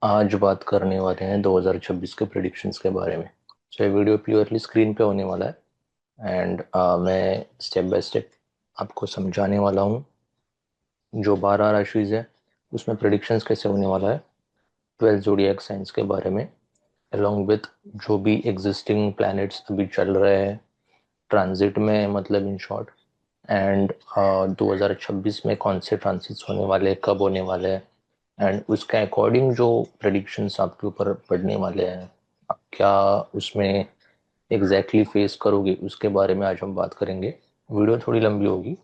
आज बात करने वाले हैं 2026 के प्रिडिक्शंस के बारे में। ये वीडियो प्योरली स्क्रीन पे होने वाला है एंड मैं स्टेप बाय स्टेप आपको समझाने वाला हूँ जो 12 राशिज है उसमें प्रिडिक्शंस कैसे होने वाला है, 12 जोडिएक साइंस के बारे में, अलोंग विथ जो भी एग्जिस्टिंग प्लैनेट्स अभी चल रहे हैं ट्रांजिट में, मतलब इन शॉर्ट। एंड 2026 में कौन से ट्रांसिट्स होने वाले हैं, कब होने वाले हैं, एंड उसके अकॉर्डिंग जो प्रेडिक्शंस आपके ऊपर पड़ने वाले हैं, आप क्या उसमें एग्जैक्टली फेस करोगे उसके बारे में आज हम बात करेंगे। वीडियो थोड़ी लंबी होगी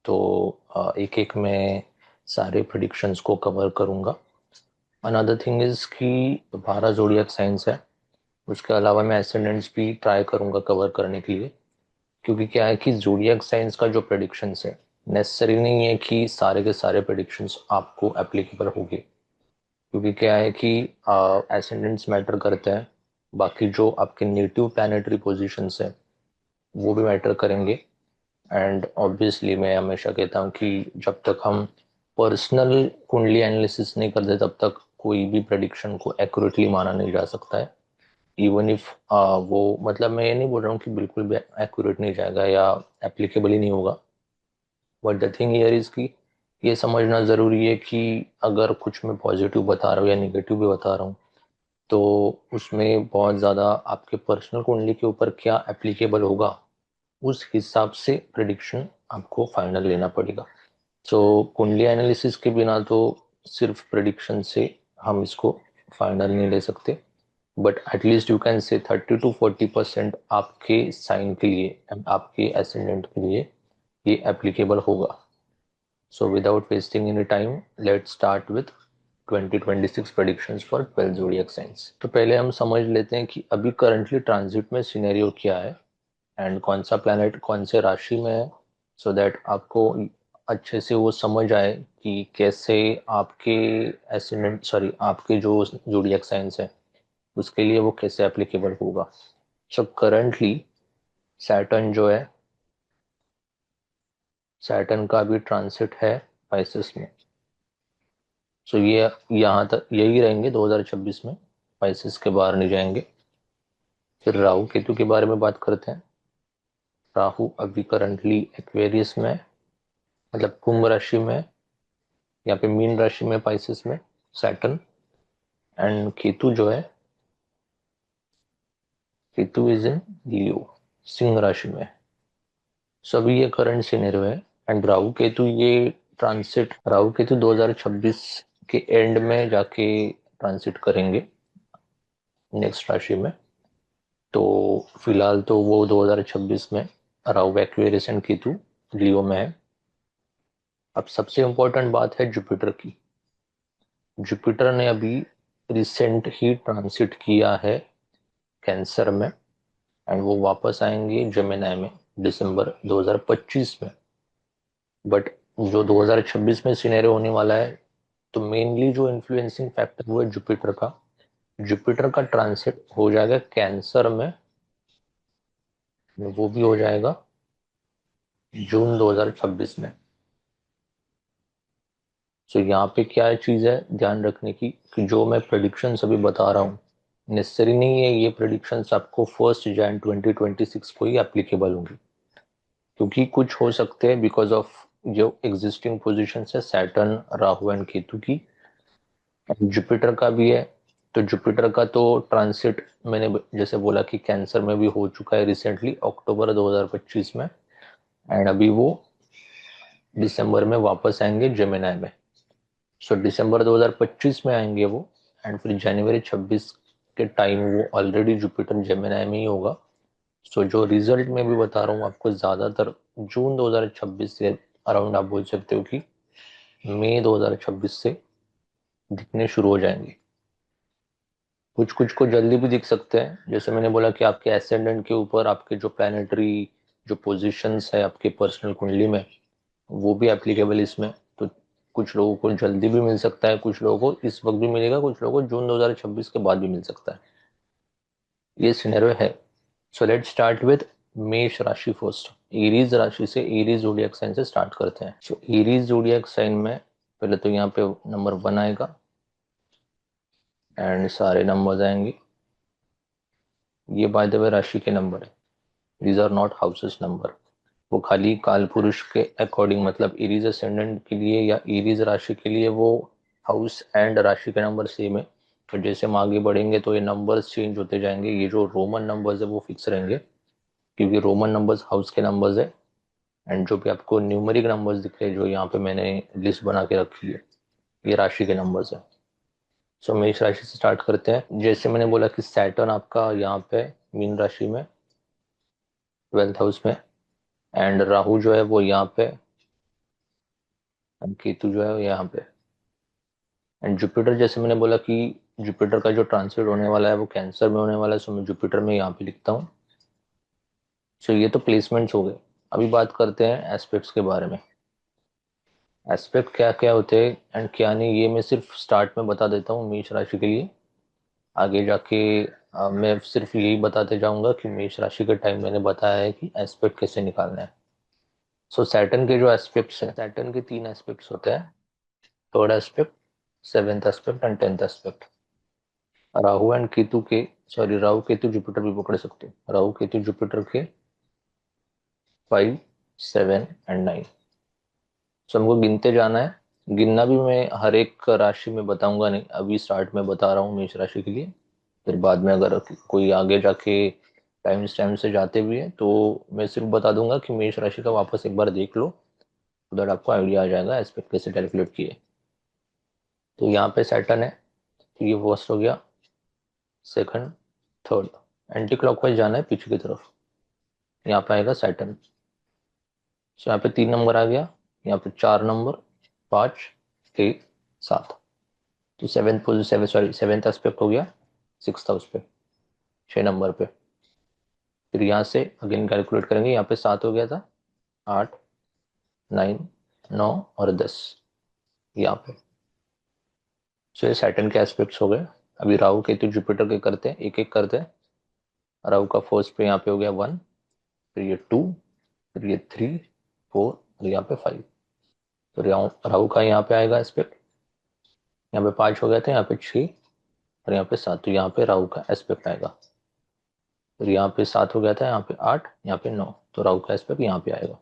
तो एक एक मैं सारे प्रेडिक्शंस को कवर करूंगा। अनदर थिंग इज कि 12 जोडिएक साइंस है, उसके अलावा मैं एसेंडेंट्स भी ट्राई करूंगा कवर करने के लिए, क्योंकि क्या है कि जोडिएक साइंस का जो प्रेडिक्शंस है नेसेसरी नहीं है कि सारे के सारे प्रेडिक्शंस आपको एप्लीकेबल होंगे, क्योंकि क्या है कि एसेंडेंट्स मैटर करते हैं, बाकी जो आपके नेटिव प्लानिटरी पोजीशंस है वो भी मैटर करेंगे। एंड ऑब्वियसली मैं हमेशा कहता हूँ कि जब तक हम पर्सनल कुंडली एनालिसिस नहीं करते तब तक कोई भी प्रेडिक्शन को एक्यूरेटली माना नहीं जा सकता है। इवन इफ वो, मतलब मैं ये नहीं बोल रहा हूँ कि बिल्कुल भी एक्यूरेट नहीं जाएगा या एप्लीकेबल ही नहीं होगा, but the thing here is कि ये समझना ज़रूरी है कि अगर कुछ मैं पॉजिटिव बता रहा हूँ या निगेटिव भी बता रहा हूँ तो उसमें बहुत ज़्यादा आपके पर्सनल कुंडली के ऊपर क्या एप्लीकेबल होगा उस हिसाब से प्रिडिक्शन आपको फाइनल लेना पड़ेगा। सो कुंडली एनालिसिस के बिना तो सिर्फ प्रिडिक्शन से हम इसको फाइनल नहीं ले सकते, बट एटलीस्ट यू कैन से 30 to 40% आपके साइन के लिए and आपके एसेंडेंट के लिए ये एप्लीकेबल होगा। So without wasting any time, let's start with 2026 predictions for 12 zodiac signs। तो पहले हम समझ लेते हैं कि अभी करंटली ट्रांजिट में सिनेरियो क्या है एंड कौन सा प्लैनेट कौन से राशि में है, सो दैट आपको अच्छे से वो समझ आए कि कैसे आपके एसेंडेंट, सॉरी, आपके जो जोडिएक साइंस है उसके लिए वो कैसे एप्लीकेबल होगा। सो करंटली सैटर्न जो है, सैटर्न का भी ट्रांसिट है पाइसेस में। सो ये यहाँ तक यही रहेंगे 2026 में, पाइसेस के बाहर नहीं जाएंगे। फिर राहु केतु के बारे में बात करते हैं। राहु अभी करंटली एक्वेरियस में है, मतलब कुंभ राशि में, यहाँ पे मीन राशि में, पाइसेस में सैटर्न। एंड केतु जो है, केतु इज इन लियो, सिंह राशि में। सभी ये करंट सिनेरियो है। एंड राहु केतु ये ट्रांसिट, राहु केतु 2026 के एंड में जाके ट्रांसिट करेंगे नेक्स्ट राशि में। तो फिलहाल तो वो 2026 में राहु एक्वेरियस एंड केतु लियो में है। अब सबसे इंपॉर्टेंट बात है जुपिटर की। जुपिटर ने अभी रिसेंट ही ट्रांसिट किया है कैंसर में, एंड वो वापस आएंगे जेमिनी में दिसंबर 2025 में। बट जो 2026 में सिनेरियो होने वाला है, तो मेनली जो इन्फ्लुएंसिंग फैक्टर वो है जुपिटर का। जुपिटर का ट्रांसिट हो जाएगा कैंसर में, वो भी हो जाएगा जून 2026 में। सो यहाँ पे क्या चीज़ है ध्यान रखने की, कि जो मैं प्रेडिक्शन अभी बता रहा हूँ नेसेसरी नहीं है ये प्रेडिक्शन आपको 1 जनवरी 2026 को ही एप्लीकेबल होंगी, क्योंकि कुछ हो सकते हैं बिकॉज ऑफ जो एग्जिस्टिंग पोजीशन है सैटर्न, राहु एंड केतु की। जुपिटर का भी है। तो जुपिटर का तो ट्रांसिट मैंने जैसे बोला कि कैंसर में भी हो चुका है रिसेंटली अक्टूबर 2025 में, एंड अभी वो दिसंबर में वापस आएंगे जेमिनी में। सो दिसंबर 2025 में आएंगे वो, एंड फिर जनवरी 26 के टाइम वो ऑलरेडी जुपिटर जेमिनी में ही होगा। सो जो रिजल्ट में भी बता रहा हूँ आपको, ज्यादातर जून 2026 से अराउंड आप बोल सकते हो कि मई 2026 से दिखने शुरू हो जाएंगे। कुछ कुछ को जल्दी भी दिख सकते हैं, जैसे मैंने बोला कि आपके एसेंडेंट के ऊपर आपके जो प्लानिटरी जो पोजीशंस है आपके पर्सनल कुंडली में वो भी एप्लीकेबल इसमें। तो कुछ लोगों को जल्दी भी मिल सकता है, कुछ लोगों को इस वक्त भी मिलेगा, कुछ लोगों को जून 2026 के बाद भी मिल सकता है। ये सिनेरियो है। सो लेट स्टार्ट विद मेष राशि फर्स्ट। एरीज राशि से, एरीज जोडिएक साइन से स्टार्ट करते हैं। सो एरीज जोडिएक साइन में पहले तो यहाँ पे नंबर 1 आएगा, एंड सारे नंबर्स आएंगे। ये बाय द वे राशि के नंबर है, these are not houses number. वो खाली काल पुरुष के अकॉर्डिंग, मतलब एरीज असेंडेंट के लिए या एरीज राशि के लिए वो हाउस एंड राशि के नंबर सेम है। तो जैसे हम आगे बढ़ेंगे तो ये नंबर्स चेंज होते जाएंगे। ये जो रोमन नंबर्स है वो फिक्स रहेंगे, क्योंकि रोमन नंबर्स हाउस के नंबर्स है। एंड जो भी आपको न्यूमेरिक नंबर्स दिख रहे हैं, जो यहाँ पे मैंने लिस्ट बना के रखी है, ये राशि के नंबर्स है। सो मेष राशि से स्टार्ट करते हैं। जैसे मैंने बोला कि सैटर्न आपका यहाँ पे मीन राशि में 12th हाउस में, एंड राहु जो है वो यहाँ पे, एंड केतु जो है वो यहाँ पे। एंड जुपिटर, जैसे मैंने बोला कि जुपिटर का जो ट्रांसलेट होने वाला है वो कैंसर में होने वाला है, सो मैं जुपिटर में यहाँ पे लिखता हूँ। सो ये तो प्लेसमेंट्स हो गए। अभी बात करते हैं एस्पेक्ट्स के बारे में। एस्पेक्ट क्या क्या होते हैं एंड क्या नहीं, ये मैं सिर्फ स्टार्ट में बता देता हूँ मेष राशि के लिए। आगे जाके मैं सिर्फ यही बताते जाऊंगा कि मेष राशि के टाइम मैंने बताया है कि एस्पेक्ट कैसे निकालना है। सो सैटर्न के जो एस्पेक्ट्स हैं, सैटर्न के 3 एस्पेक्ट्स होते हैं। Third aspect, seventh aspect and 10th aspect. Rahu and Ketu के, सॉरी, राहु केतु जुपिटर भी पकड़ सकते हैं। राहु केतु जुपिटर के 5, 7 एंड 9। सो हमको गिनते जाना है। गिनना भी मैं हर एक राशि में बताऊंगा नहीं, अभी स्टार्ट में बता रहा हूँ मेष राशि के लिए। फिर बाद में अगर कोई आगे जाके टाइम से जाते भी है तो मैं सिर्फ बता दूंगा कि मेष राशि का वापस एक बार देख लो, उधर आपको आइडिया आ जाएगा एस्पेक्ट कैसे कैलकुलेट किए। तो यहाँ पे सैटर्न है, तो ये फर्स्ट हो गया, सेकंड, थर्ड। एंटी क्लॉकवाइज जाना है पीछे की तरफ। यहाँ पे आएगा सैटर्न। तो यहाँ पे 3 नंबर आ गया, यहाँ पे 4 नंबर, 5, 6, 7। तो सेवेंथ एस्पेक्ट हो गया 6th हाउस पे, 6 नंबर पे। फिर यहाँ से अगेन कैलकुलेट करेंगे। यहाँ पे 7 हो गया था, 8, 9, 9 और 10 यहाँ पे। सो ये सैटर्न के एस्पेक्ट्स हो गए। अभी राहु केतु जुपिटर के करते हैं, एक एक करते हैं। राहु का फर्स्ट पे यहाँ पे हो गया 1, फिर ये 2, फिर ये 3, 4 और यहाँ पे 5। तो राहु का यहाँ पे आएगा एस्पेक्ट। यहाँ पे 5 हो गया था, यहाँ पे 6 और यहाँ पे 7। तो यहाँ पे राहु का एस्पेक्ट आएगा। फिर यहाँ पे 7 हो गया था, यहाँ पे 8, यहाँ पे 9। तो राहु का एस्पेक्ट यहाँ पे आएगा।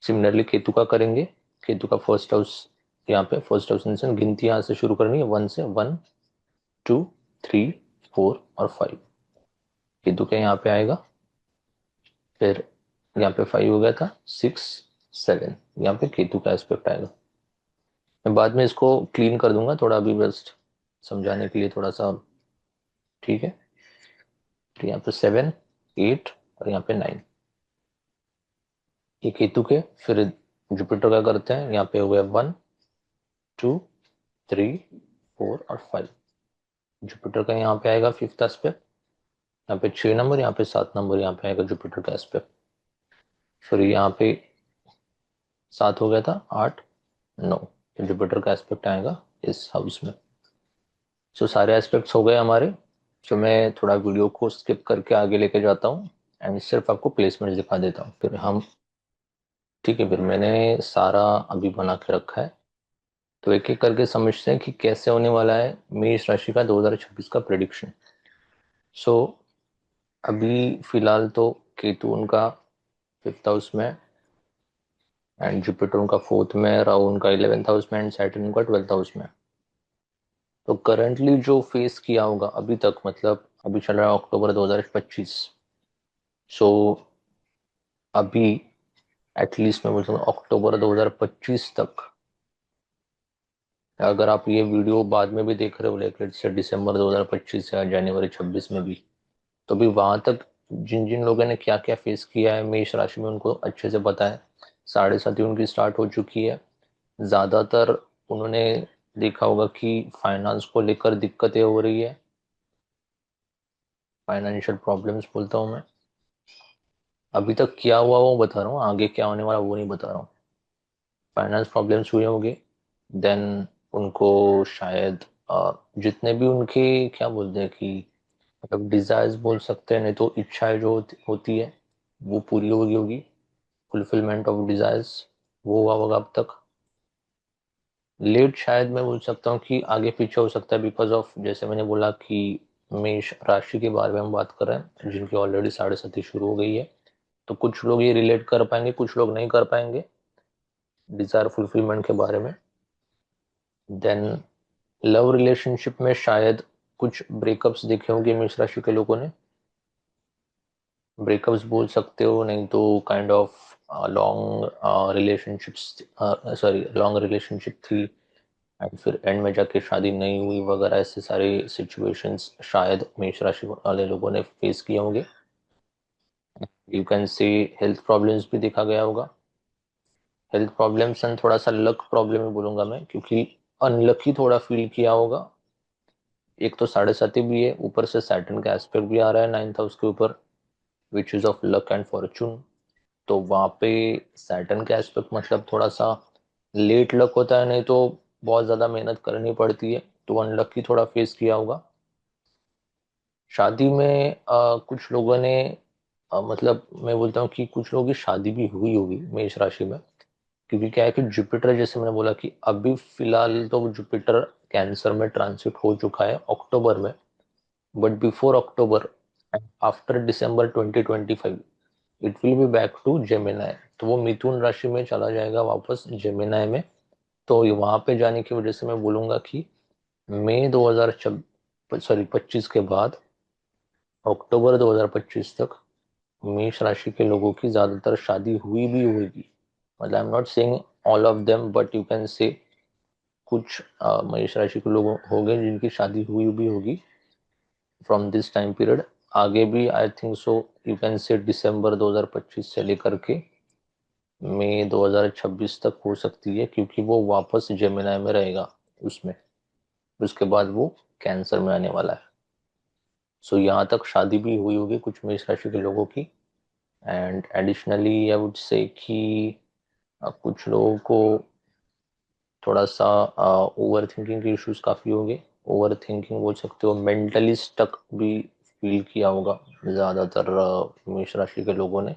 सिमिलरली केतु का करेंगे। केतु का फर्स्ट हाउस यहाँ पे, फर्स्ट हाउस इन गिनती यहाँ से शुरू करनी है 1 से। 1, 2, 3, 4 और 5 केतु के यहाँ पे आएगा। फिर यहाँ पे 5 हो गया था, 6, 7 यहाँ पे केतु का एस्पेक्ट आएगा। मैं बाद में इसको क्लीन कर दूंगा थोड़ा, अभी बेस्ट समझाने के लिए थोड़ा सा, ठीक है। तो यहाँ पे 7, 8 और यहाँ पे 9 ये केतु के। फिर जुपिटर का करते हैं। यहाँ पे हो गया 1, 2, 3, 4 और 5। जुपिटर का यहाँ पे आएगा 5th एस्पेक्ट। यहाँ पे 6 नंबर, यहाँ पे 7 नंबर, यहाँ पे आएगा जुपिटर का एस्पेक्ट। फिर यहाँ पे 7 हो गया था, 8, 9। तो जुपिटर का एस्पेक्ट आएगा इस हाउस में। सो सारे एस्पेक्ट्स हो गए हमारे। सो मैं थोड़ा वीडियो को स्किप करके आगे लेके जाता हूँ एंड सिर्फ आपको प्लेसमेंट दिखा देता हूँ, फिर हम, ठीक है। फिर मैंने सारा अभी बना के रखा है, तो एक एक करके समझते हैं कि कैसे होने वाला है मेष राशि का 2026 का प्रेडिक्शन। सो अभी फिलहाल तो केतु उनका 5th हाउस में, एंड जुपिटर उनका 4th में, राहु उनका 11th हाउस में एंड सैटर्न उनका 12th हाउस में। तो करंटली जो फेस किया होगा अभी तक, मतलब अभी चल रहा है अक्टूबर 2025। सो अभी एटलीस्ट मैं बोलता हूँ अक्टूबर 2025 तक, अगर आप ये वीडियो बाद में भी देख रहे हो, लेट से दिसंबर 2025 या जनवरी 26 में भी, तो भी वहां तक जिन जिन लोगों ने क्या क्या फेस किया है मेष राशि में, उनको अच्छे से पता है। 7.5 उनकी स्टार्ट हो चुकी है। ज्यादातर उन्होंने देखा होगा कि फाइनेंस को लेकर दिक्कतें हो रही है, फाइनेंशियल प्रॉब्लम्स बोलता हूँ मैं। अभी तक क्या हुआ वो बता रहा हूँ, आगे क्या होने वाला वो नहीं बता रहा हूँ। फाइनेंस प्रॉब्लम्स हुए होंगे, देन उनको शायद जितने भी उनके क्या बोलते हैं कि, मतलब डिजायर्स बोल सकते हैं, नहीं तो इच्छाएं जो होती है वो पूरी होगी होगी। फुलफिलमेंट ऑफ डिजायर्स वो हुआ होगा अब तक। लेट शायद मैं बोल सकता हूँ कि आगे पीछे हो सकता है, बिकॉज ऑफ जैसे मैंने बोला कि मेष राशि के बारे में हम बात कर रहे हैं जिनकी ऑलरेडी 7:30 शुरू हो गई है। तो कुछ लोग ये रिलेट कर पाएंगे, कुछ लोग नहीं कर पाएंगे डिजायर फुलफिलमेंट के बारे में। देन लव रिलेशनशिप में शायद कुछ ब्रेकअप्स देखे होंगे मेष राशि के लोगों ने। ब्रेकअप्स बोल सकते हो, नहीं तो kind of long relationships, sorry long relationship थी एंड फिर एंड में जाके शादी नहीं हुई वगैरह, ऐसे सारे सिचुएशंस शायद मेष राशि वाले लोगों ने फेस किए होंगे। यू कैन से हेल्थ प्रॉब्लम्स भी देखा गया होगा। हेल्थ प्रॉब्लम्स एंड थोड़ा सा लक प्रॉब्लम ही बोलूंगा मैं, क्योंकि अनलकी थोड़ा फील किया होगा। एक तो 7:30 भी है, ऊपर से सैटर्न का एस्पेक्ट भी आ रहा है 9th हाउस के ऊपर, which is of luck and Fortune. तो वहाँ पे सैटर्न का एस्पेक्ट मतलब थोड़ा सा लेट लक होता है, नहीं तो बहुत ज़्यादा मेहनत करनी पड़ती है। तो अनलकी थोड़ा फेस किया होगा। शादी में कुछ लोगों ने मतलब मैं बोलता हूँ कि कुछ लोगों की शादी भी हुई होगी मेष राशि में, क्योंकि क्या है कि जुपिटर, जैसे मैंने बोला कि अभी फिलहाल तो जुपिटर कैंसर में ट्रांसिट हो चुका है अक्टूबर में, but before October after December 2025 it will be back to Gemini. तो वो मिथुन राशि में चला जाएगा वापस जेमिनाई में। तो वहां पे जाने की वजह से मैं बोलूंगा कि मई 2025 के बाद अक्टूबर 2025 तक मेष राशि के लोगों की ज्यादातर शादी हुई भी होगी। मतलब I am not saying all of them, but you can से कुछ मेष राशि के लोग हो गए जिनकी शादी हुई भी होगी फ्रॉम दिस टाइम पीरियड। आगे भी आई थिंक सो यू कैन से दिसंबर 2025 से लेकर के मई 2026 तक हो सकती है, क्योंकि वो वापस जेमिनाई में रहेगा उसमें। उसके बाद वो कैंसर में आने वाला है। सो यहाँ तक शादी भी हुई होगी कुछ मेष राशि के लोगों की। एंड एडिशनली आई वुड से कि कुछ लोगों को थोड़ा सा ओवर थिंकिंग के इश्यूज काफ़ी होंगे। ओवर थिंकिंग बोल सकते हो, मेंटली स्टक भी फील किया होगा ज़्यादातर मेष राशि के लोगों ने।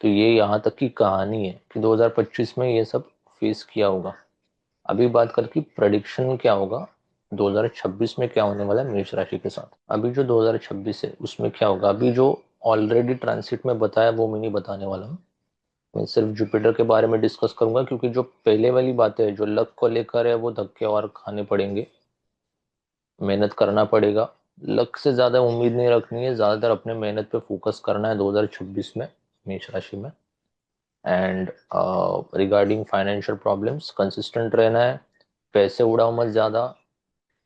तो ये यहाँ तक की कहानी है कि 2025 में ये सब फेस किया होगा। अभी बात करके प्रेडिक्शन क्या होगा 2026 में क्या होने वाला है मेष राशि के साथ। अभी जो 2026 है उसमें क्या होगा, अभी जो ऑलरेडी ट्रांसिट में बताया वो मैं नहीं बताने वाला हूँ। मैं सिर्फ जुपिटर के बारे में डिस्कस करूंगा, क्योंकि जो पहले वाली बातें है जो लक को लेकर है वो धक्के और खाने पड़ेंगे, मेहनत करना पड़ेगा। लक से ज्यादा उम्मीद नहीं रखनी है, ज्यादातर अपने मेहनत पे फोकस करना है 2026 में मेष राशि में। And regarding financial problems consistent रहना है, पैसे उड़ाओ मत ज़्यादा,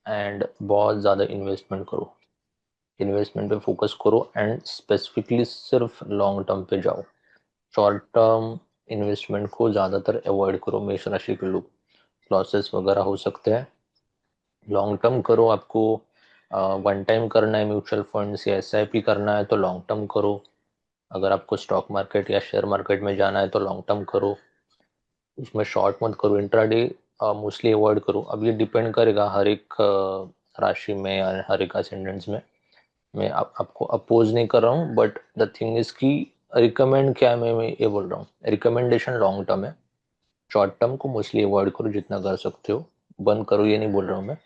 एंड बहुत ज़्यादा इन्वेस्टमेंट करो। इन्वेस्टमेंट पे फोकस करो एंड स्पेसिफिकली सिर्फ लॉन्ग टर्म पे जाओ। शॉर्ट टर्म इन्वेस्टमेंट को ज़्यादातर अवॉइड करो मेष राशि के लोग, लॉसेस वगैरह हो सकते हैं। लॉन्ग टर्म करो, आपको वन टाइम करना है म्यूचुअल फंड्स या SIP करना है तो लॉन्ग टर्म करो। अगर आपको स्टॉक मार्केट या शेयर मार्केट में जाना है तो लॉन्ग टर्म करो, उसमें शॉर्ट मत करो। इंट्राडे मोस्टली अवॉइड करो। अब ये डिपेंड करेगा हर एक राशि में या हर एक असेंडेंट्स में। मैं आपको अपोज नहीं कर रहा हूँ, बट द थिंग इज कि रिकमेंड क्या है, मैं ये बोल रहा हूँ रिकमेंडेशन लॉन्ग टर्म है। शॉर्ट टर्म को मोस्टली अवॉइड करो जितना कर सकते हो, बंद करो ये नहीं बोल रहा हूँ मैं।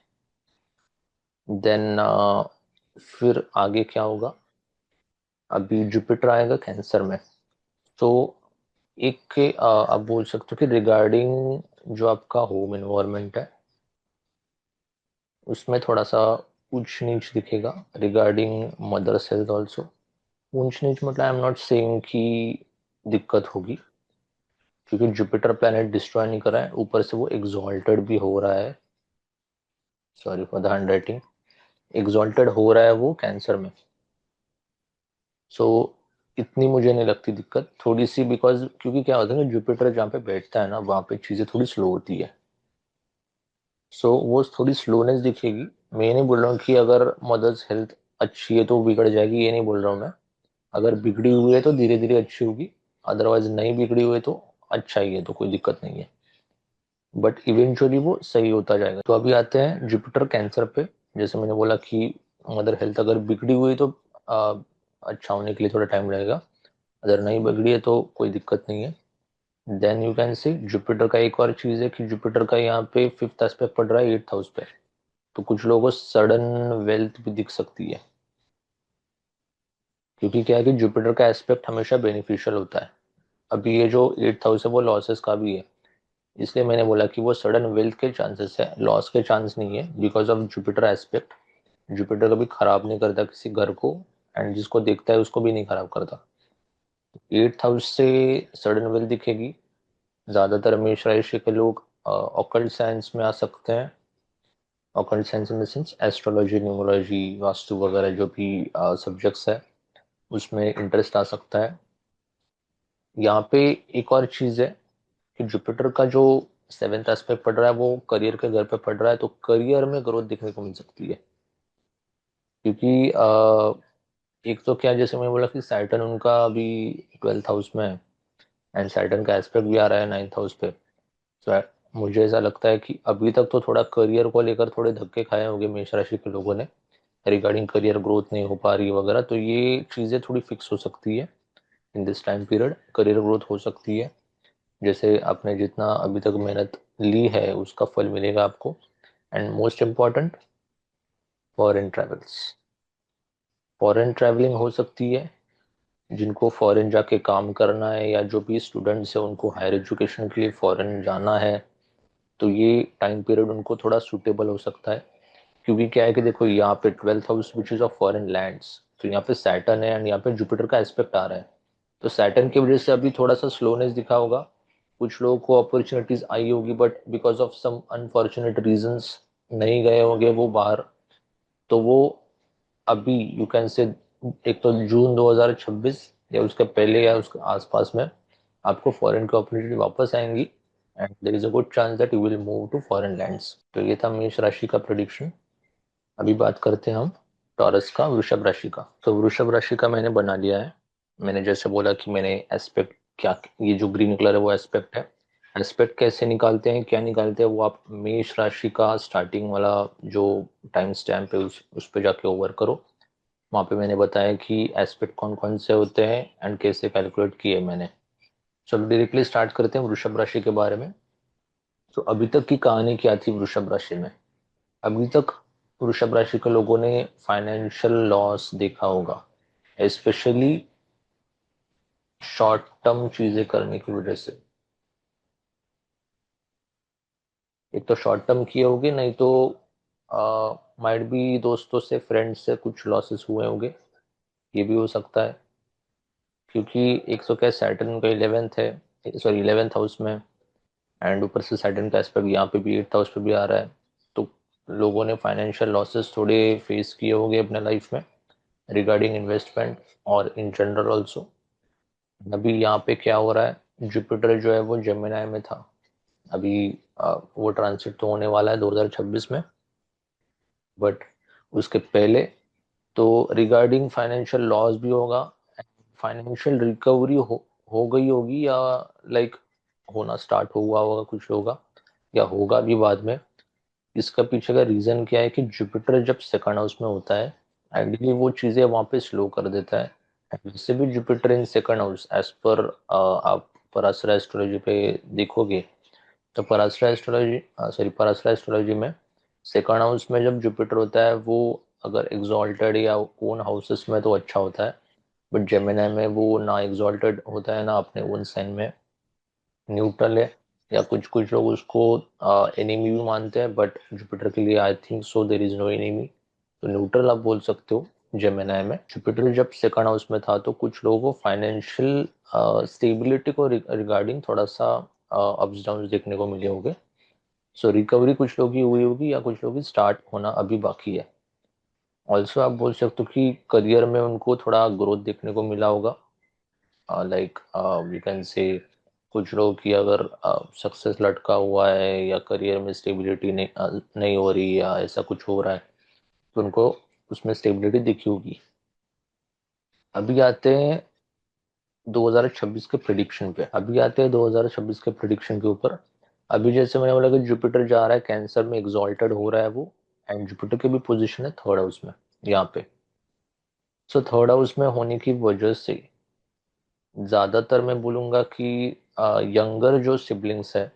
देन फिर आगे क्या होगा, अभी जुपिटर आएगा कैंसर में। तो एक के आप बोल सकते हो कि रिगार्डिंग जो आपका होम इन्वायरमेंट है उसमें थोड़ा सा ऊंच नीच दिखेगा। रिगार्डिंग मदर्स हेल्थ ऑल्सो ऊंच नीच मतलब आई एम नॉट सेइंग कि दिक्कत होगी, क्योंकि जुपिटर प्लैनेट डिस्ट्रॉय नहीं कर रहा है, ऊपर से वो एग्जॉल्टेड भी हो रहा है। Sorry for the hand writing. Exalted हो रहा है वो कैंसर में। सो इतनी मुझे नहीं लगती दिक्कत, थोड़ी सी, बिकॉज क्योंकि क्या होता है ना, जुपिटर जहाँ पे बैठता है ना वहाँ पे चीज़ें थोड़ी स्लो होती है। सो वो थोड़ी स्लोनेस दिखेगी। मैं ये नहीं बोल रहा हूँ कि अगर मदर्स हेल्थ अच्छी है तो बिगड़ जाएगी, ये नहीं बोल रहा हूँ मैं। अगर बिगड़ी हुई है तो धीरे धीरे अच्छी होगी, अदरवाइज नहीं बिगड़ी हुई है तो अच्छा ही है, तो कोई दिक्कत नहीं है। बट इवेंचुअली वो सही होता जाएगा। तो अभी आते हैं जुपिटर कैंसर पे। जैसे मैंने बोला कि मदर हेल्थ अगर बिगड़ी हुई है तो आ, अच्छा होने के लिए थोड़ा टाइम लगेगा, अगर नहीं बिगड़ी है तो कोई दिक्कत नहीं है। Then you can see Jupiter का एक और चीज है कि जुपिटर का यहाँ पे 5th एस्पेक्ट पड़ रहा है 8th हाउस पे, तो कुछ लोगों को सडन वेल्थ भी दिख सकती है, क्योंकि क्या है कि जुपिटर का एस्पेक्ट हमेशा बेनिफिशियल होता है। अभी ये जो 8th हाउस है वो लॉसेस का भी है, इसलिए मैंने बोला कि वो सडन वेल्थ के चांसेस है, लॉस के चांस नहीं है, because of Jupiter aspect. Jupiter कभी खराब नहीं करता किसी घर को, एंड जिसको देखता है उसको भी नहीं खराब करता। 8th हाउस से सडन वेल्थ दिखेगी। ज्यादातर मेष राशि के लोग ऑकल्ट साइंस में आ सकते हैं। Occult science in the sense astrology, numerology, vastu वगैरह जो भी सब्जेक्ट्स है उसमें इंटरेस्ट आ सकता है। यहाँ पे एक और चीज है कि जुपिटर का जो 7th एस्पेक्ट पड़ रहा है वो करियर के घर पे पड़ रहा है, तो करियर में ग्रोथ दिखने को मिल सकती है। क्योंकि एक तो क्या, जैसे मैं बोला कि सैटर्न उनका अभी 12th हाउस में है, एंड सैटर्न का एस्पेक्ट भी आ रहा है 9th हाउस पे। तो मुझे ऐसा लगता है कि अभी तक तो थोड़ा करियर को लेकर थोड़े धक्के खाए होंगे मेष राशि के लोगों ने, रिगार्डिंग करियर ग्रोथ नहीं हो पा रही वगैरह, तो ये चीज़ें थोड़ी फिक्स हो सकती है। In this time period career growth हो सकती है। जैसे आपने जितना अभी तक मेहनत ली है उसका फल मिलेगा आपको। And most important, foreign travels, foreign travelling हो सकती है। जिनको फॉरेन जाके काम करना है या जो भी स्टूडेंट्स है उनको हायर एजुकेशन के लिए फॉरेन जाना है, तो ये टाइम पीरियड उनको थोड़ा सूटेबल हो सकता है। क्योंकि क्या है कि देखो यहाँ पे 12th house which is of foreign lands, तो यहाँ पे सैटर्न है एंड यहाँ पे जुपिटर का एस्पेक्ट आ रहा है। तो सैटर्न की वजह से अभी थोड़ा सा स्लोनेस दिखा होगा, कुछ लोगों को अपॉर्चुनिटीज आई होगी, but because of some unfortunate reasons नहीं गए होंगे वो बाहर। तो वो अभी यू कैन से एक तो जून 2026 या उसके पहले या उसके आसपास में आपको फॉरेन की अपॉर्चुनिटी वापस आएंगी, and there is a good chance that you will move to foreign lands. तो ये था मेष राशि का प्रेडिक्शन। अभी बात करते हैं हम टॉरस का, वृषभ राशि का। तो वृषभ राशि का मैंने बना लिया है। मैंने जैसे बोला कि मैंने एस्पेक्ट क्या, ये जो ग्रीन कलर है वो एस्पेक्ट है। एस्पेक्ट कैसे निकालते हैं, क्या निकालते हैं, वो आप मेष राशि का स्टार्टिंग वाला जो टाइम स्टैम्प है उस पे जाके ओवर करो। वहाँ पे मैंने बताया कि एस्पेक्ट कौन कौन से होते हैं एंड कैसे कैलकुलेट किए मैंने। चलो डायरेक्टली स्टार्ट करते हैं वृषभ राशि के बारे में। तो अभी तक की कहानी क्या थी वृषभ राशि में। अभी तक वृषभ राशि के लोगों ने फाइनेंशियल लॉस देखा होगा, स्पेशली शॉर्ट टर्म चीजें करने की वजह से। एक तो शॉर्ट टर्म किए होंगे, नहीं तो माइट भी दोस्तों से, फ्रेंड्स से कुछ लॉसेस हुए होंगे, ये भी हो सकता है। क्योंकि एक तो क्या, सैटर्न का 11th है, सॉरी 11th हाउस में, एंड ऊपर से सैटर्न का एस्पेक्ट यहाँ पे भी 8th हाउस पे भी आ रहा है। तो लोगों ने फाइनेंशियल लॉसेस थोड़े फेस किए होंगे अपने लाइफ में, रिगार्डिंग इन्वेस्टमेंट और इन जनरल ऑल्सो। अभी यहाँ पे क्या हो रहा है, जुपिटर जो है वो जेमिनाई में था। अभी वो ट्रांसिट तो होने वाला है 2026 में, बट उसके पहले तो रिगार्डिंग फाइनेंशियल लॉस भी होगा, फाइनेंशियल रिकवरी हो गई होगी, या लाइक होना स्टार्ट हुआ होगा कुछ होगा, या होगा भी बाद में। इसका पीछे का रीजन क्या है कि जुपिटर जब सेकंड हाउस में होता है, आइडियली वो चीजें वहां पे स्लो कर देता है। वैसे भी Jupiter in second house as per आप पराशर एस्ट्रोलॉजी पे देखोगे, तो Parashar astrology, sorry Parashar astrology में सेकंड हाउस में जब जुपिटर होता है वो अगर एग्जॉल्टेड या ओन हाउसेस में तो अच्छा होता है, बट जेमिनी में वो ना एग्जॉल्टेड होता है ना अपने ओन साइन में, न्यूट्रल है। या कुछ कुछ लोग उसको एनिमी भी मानते हैं, बट जुपिटर के लिए I think so there is no enemy, तो न्यूट्रल आप बोल सकते हो। जेमिनी में जुपिटर जब सेकंड हाउस में था तो कुछ लोगों को फाइनेंशियल स्टेबिलिटी को रिगार्डिंग थोड़ा सा अप्स डाउन देखने को मिले होंगे। सो रिकवरी कुछ लोगों की हुई होगी या कुछ लोगों की स्टार्ट होना अभी बाकी है। ऑल्सो आप बोल सकते हो कि करियर में उनको थोड़ा ग्रोथ देखने को मिला होगा, लाइक वी कैन से कुछ लोग की अगर सक्सेस लटका हुआ है या करियर में स्टेबिलिटी नहीं हो रही या ऐसा कुछ हो रहा है, तो उनको उसमें स्टेबिलिटी दिखी होगी। अभी आते हैं 2026 के प्रिडिक्शन पे, अभी आते हैं 2026 के प्रिडिक्शन के ऊपर। अभी जैसे मैंने बोला कि जुपिटर जा रहा है कैंसर में, एग्जॉल्टेड हो रहा है वो, एंड जुपिटर की भी पोजीशन है थर्ड हाउस में यहाँ पे। सो थर्ड हाउस में होने की वजह से ज़्यादातर मैं बोलूँगा कि यंगर जो सिबलिंग्स है,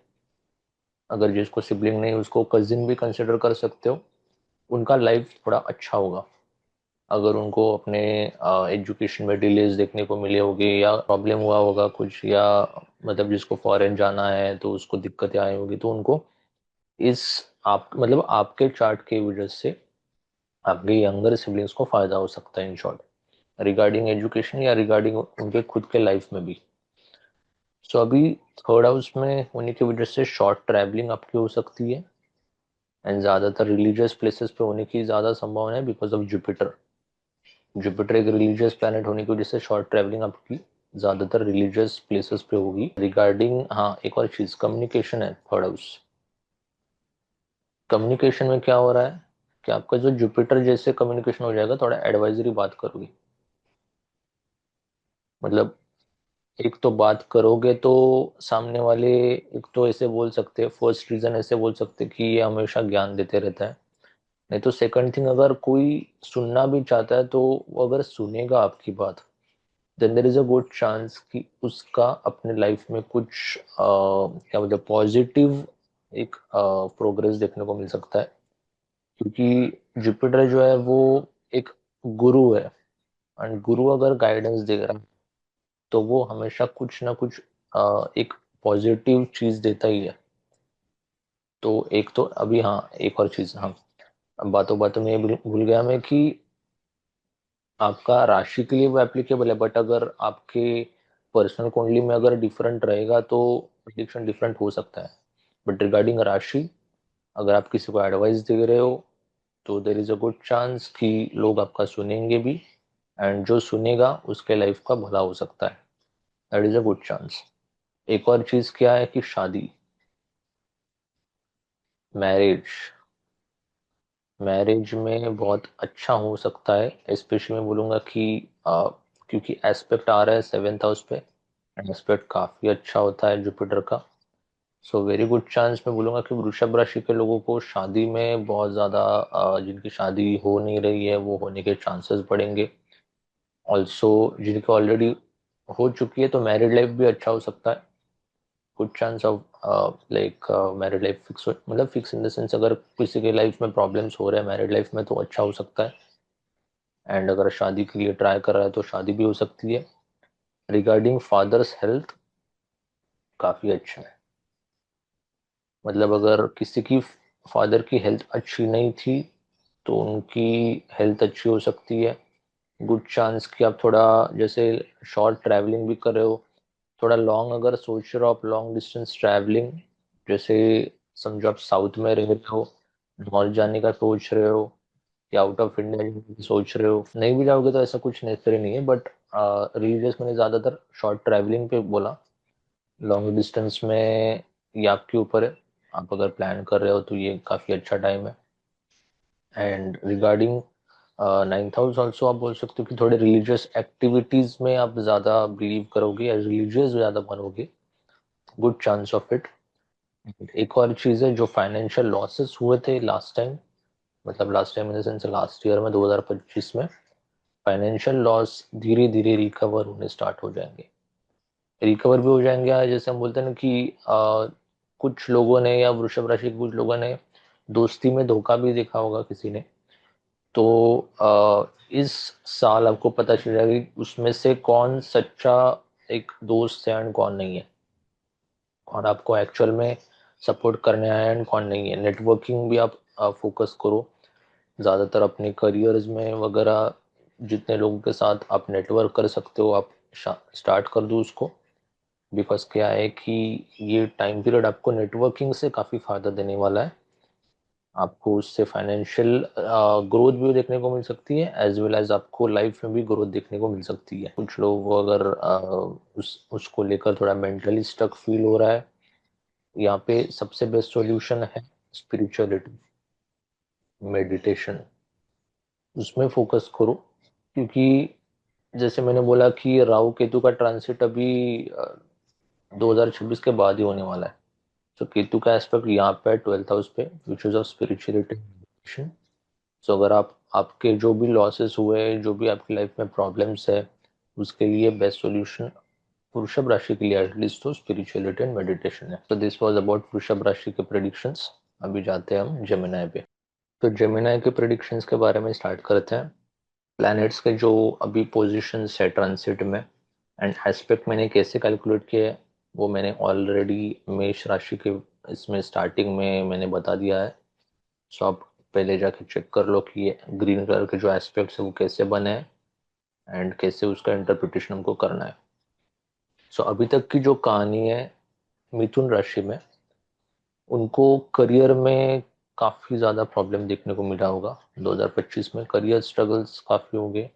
अगर जिसको सिबलिंग नहीं उसको कजिन भी कंसिडर कर सकते हो, उनका लाइफ थोड़ा अच्छा होगा। अगर उनको अपने एजुकेशन में डिलेज देखने को मिले होगी या प्रॉब्लम हुआ होगा कुछ, या मतलब जिसको फॉरेन जाना है तो उसको दिक्कतें आई होगी, तो उनको इस आप मतलब आपके चार्ट की वजह से आपके यंगर सिबलिंग्स को फायदा हो सकता है इन शॉर्ट, रिगार्डिंग एजुकेशन या रिगार्डिंग उनके खुद के लाइफ में भी। सो अभी थर्ड हाउस में होने की वजह से शॉर्ट ट्रैवलिंग आपकी हो सकती है, एंड ज़्यादातर रिलीजियस प्लेसेस पे होने की ज़्यादा संभावना है बिकॉज ऑफ जुपिटर। जुपिटर एक रिलीजियस प्लैनेट होने की वजह से शॉर्ट ट्रैवलिंग आपकी ज़्यादातर रिलीजियस प्लेसेस पे होगी। रिगार्डिंग, हाँ, एक और चीज़, कम्युनिकेशन है थर्ड हाउस। कम्युनिकेशन में क्या हो रहा है कि आपका जो जुपिटर जैसे कम्युनिकेशन हो जाएगा, थोड़ा एडवाइजरी बात करोगे। मतलब एक तो बात करोगे तो सामने वाले, एक तो ऐसे बोल सकते हैं, फर्स्ट रीजन ऐसे बोल सकते हैं कि ये हमेशा ज्ञान देते रहता है। नहीं तो सेकंड थिंग, अगर कोई सुनना भी चाहता है तो वो अगर सुनेगा आपकी बात, then there is a good chance कि उसका अपने लाइफ में कुछ क्या बोलते हैं, पॉजिटिव एक प्रोग्रेस देखने को मिल सकता है। क्योंकि जुपिटर जो है वो एक गुरु है, एंड गुरु अगर गाइडेंस दे रहा है तो वो हमेशा कुछ ना कुछ एक पॉजिटिव चीज देता ही है। तो एक तो अभी, हाँ, एक और चीज, हाँ, अब बातों बातों में ये भूल गया मैं कि आपका राशि के लिए वो एप्लीकेबल है, बट अगर आपके पर्सनल कुंडली में अगर डिफरेंट रहेगा तो प्रिडिक्शन डिफरेंट हो सकता है। बट रिगार्डिंग राशि, अगर आप किसी को एडवाइस दे रहे हो तो देर इज अ गुड चांस कि लोग आपका सुनेंगे भी, एंड जो सुनेगा उसके लाइफ का भला हो सकता है। That is a good chance. एक और चीज क्या है कि शादी, मैरिज, मैरिज में बहुत अच्छा हो सकता है। स्पेशली मैं बोलूंगा कि क्योंकि एस्पेक्ट आ रहा है सेवेंथ हाउस पे, एस्पेक्ट काफी अच्छा होता है जुपिटर का। सो वेरी गुड चांस मैं बोलूंगा कि वृषभ राशि के लोगों को शादी में बहुत ज्यादा, जिनकी शादी हो नहीं रही है वो होने के चांसेस बढ़ेंगे। ऑल्सो जिनकी ऑलरेडी हो चुकी है तो मैरिड लाइफ भी अच्छा हो सकता है। Good chance of like married life fix, मतलब फिक्स इन द सेंस, अगर किसी के लाइफ में प्रॉब्लम्स हो रहे हैं मैरिड लाइफ में तो अच्छा हो सकता है। एंड अगर शादी के लिए ट्राई कर रहा है तो शादी भी हो सकती है। रिगार्डिंग फादर्स हेल्थ, काफी अच्छा है। मतलब अगर किसी की फादर की हेल्थ अच्छी नहीं थी तो उनकी हेल्थ अच्छी हो सकती है। गुड चांस कि आप थोड़ा, जैसे शॉर्ट ट्रैवलिंग भी कर रहे हो, थोड़ा लॉन्ग अगर सोच रहे हो आप, लॉन्ग डिस्टेंस ट्रैवलिंग, जैसे समझो आप साउथ में रह रहे हो, नॉर्थ जाने का सोच रहे हो, या आउट ऑफ इंडिया जाने की सोच रहे हो, नहीं भी जाओगे तो ऐसा कुछ नेसेसरी नहीं है, बट रिलीजियस मैंने ज़्यादातर शॉर्ट ट्रैवलिंग पे बोला। लॉन्ग डिस्टेंस में ये आपके ऊपर है, आप अगर प्लान कर रहे हो तो ये काफ़ी अच्छा टाइम है। And regarding ninth house also आप बोल सकते हो कि थोड़े रिलीजियस एक्टिविटीज में आप ज़्यादा बिलीव करोगे या रिलीजियस ज़्यादा बनोगे। Good chance of it. एक और चीज़ है, जो फाइनेंशियल लॉसेस हुए थे लास्ट टाइम, मतलब last time in the sense last year में 2025 में, फाइनेंशियल लॉस धीरे धीरे रिकवर होने स्टार्ट हो जाएंगे। रिकवर भी हो जाएंगे, जैसे हम बोलते हैं ना कि कुछ लोगों ने या वृषभ राशि के कुछ लोगों ने दोस्ती में धोखा भी देखा होगा किसी ने, तो इस साल आपको पता चल जाएगा कि उसमें से कौन सच्चा एक दोस्त है एंड कौन नहीं है, और आपको एक्चुअल में सपोर्ट करने आया एंड कौन नहीं है। नेटवर्किंग भी आप फोकस करो ज़्यादातर अपने करियर्स में वगैरह, जितने लोगों के साथ आप नेटवर्क कर सकते हो आप स्टार्ट कर दो उसको। बिकॉज क्या है कि ये टाइम पीरियड आपको नेटवर्किंग से काफ़ी फायदा देने वाला है। आपको उससे फाइनेंशियल ग्रोथ भी देखने को मिल सकती है, एज वेल एज आपको लाइफ में भी ग्रोथ देखने को मिल सकती है। कुछ लोगों को अगर उसको लेकर थोड़ा मेंटली स्टक फील हो रहा है, यहाँ पे सबसे बेस्ट सॉल्यूशन है स्पिरिचुअलिटी, मेडिटेशन, उसमें फोकस करो। क्योंकि जैसे मैंने बोला कि राहु केतु का ट्रांसिट अभी 2026 के बाद ही होने वाला है। तो केतु का एस्पेक्ट यहाँ पे 12th हाउस पे, विच इज ऑफ स्पिरिचुअलिटी। सो अगर आपके जो भी लॉसेस हुए, जो भी आपकी लाइफ में प्रॉब्लम्स है, उसके लिए बेस्ट सॉल्यूशन वृषभ राशि के लिए एटलीस्ट तो स्पिरिचुअलिटी एंड मेडिटेशन है। तो दिस वाज अबाउट वृषभ राशि के प्रेडिक्शंस। अभी जाते हैं हम जेमिनाई पे। तो जेमिनाई के प्रेडिक्शंस के बारे में स्टार्ट करते हैं। प्लैनेट्स के जो अभी पोजीशंस है ट्रांसिट में एंड एस्पेक्ट मैंने कैसे कैलकुलेट किया है वो मैंने ऑलरेडी मेष राशि के इसमें स्टार्टिंग में मैंने बता दिया है। सो आप पहले जाके चेक कर लो कि ये ग्रीन कलर के जो एस्पेक्ट्स है वो कैसे बने हैं एंड कैसे उसका इंटरप्रिटेशन हमको करना है। सो अभी तक की जो कहानी है मिथुन राशि में, उनको करियर में काफ़ी ज़्यादा प्रॉब्लम देखने को मिला होगा। 2025 में करियर स्ट्रगल्स काफ़ी होंगे।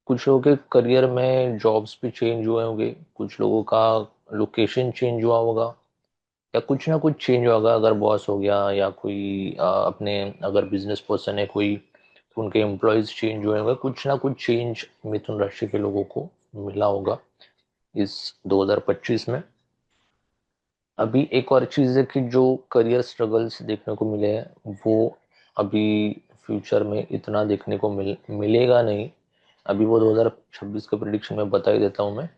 कुछ लोगों के करियर में जॉब्स भी चेंज हुए होंगे, कुछ लोगों का लोकेशन चेंज हुआ होगा या कुछ ना कुछ चेंज होगा। अगर बॉस हो गया या कोई अपने अगर बिजनेस पर्सन है कोई, तो उनके एम्प्लॉयज चेंज हुए होंगे। कुछ ना कुछ चेंज मिथुन राशि के लोगों को मिला होगा इस 2025 में। अभी एक और चीज़ है कि जो करियर स्ट्रगल्स देखने को मिले हैं वो अभी फ्यूचर में इतना देखने को मिलेगा नहीं। अभी वो 2026 के प्रिडिक्शन में बता ही देता हूँ मैं।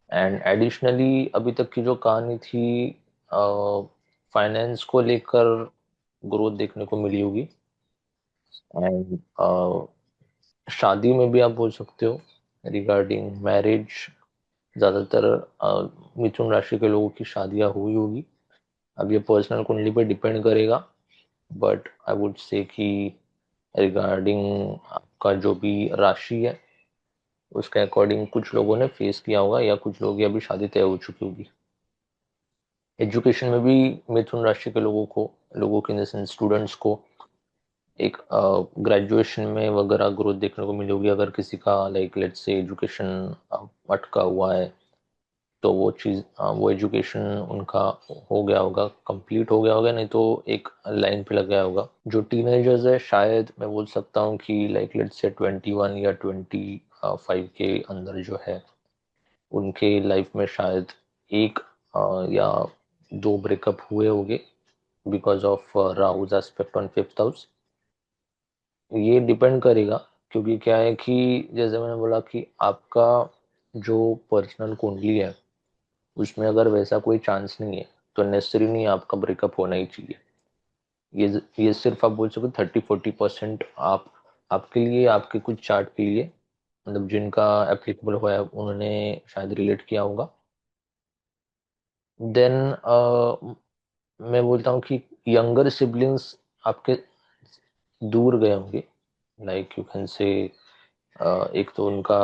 एंड एडिशनली अभी तक की जो कहानी थी फाइनेंस को लेकर ग्रोथ देखने को मिली होगी। एंड शादी में भी आप बोल सकते हो रिगार्डिंग मैरिज। ज़्यादातर मिथुन राशि के लोगों की शादियां हुई होगी। अब ये पर्सनल कुंडली पे डिपेंड करेगा, बट आई वुड से कि रिगार्डिंग आपका जो भी राशि है उसके अकॉर्डिंग कुछ लोगों ने फेस किया होगा या कुछ लोगों की अभी शादी तय हो चुकी होगी। एजुकेशन में भी मिथुन राशि के लोगों के इन द सेंस स्टूडेंट्स को एक ग्रेजुएशन में वगैरह ग्रोथ देखने को मिली होगी। अगर किसी का लाइक लेट्स से एजुकेशन अटका हुआ है तो वो चीज़ वो एजुकेशन उनका हो गया होगा, कंप्लीट हो गया होगा, नहीं तो एक लाइन पे लग गया होगा। जो टीनेजर्स है शायद मैं बोल सकता हूँ कि लाइक लेट्स से 21 या 25 के अंदर जो है उनके लाइफ में शायद एक या दो ब्रेकअप हुए होंगे because of Rahu's aspect on fifth house. ये डिपेंड करेगा क्योंकि क्या है कि जैसे मैंने बोला कि आपका जो पर्सनल कुंडली है उसमें अगर वैसा कोई चांस नहीं है तो नेसेसरी नहीं आपका ब्रेकअप होना ही चाहिए। ये सिर्फ आप बोल सकते 30-40% आप आपके लिए आपके कुछ चार्ट के लिए मतलब जिनका एप्लीकेबल हुआ है उन्होंने शायद रिलेट किया होगा। देन मैं बोलता हूँ कि यंगर सिबलिंग्स आपके दूर गए होंगे। लाइक यू कैन से एक तो उनका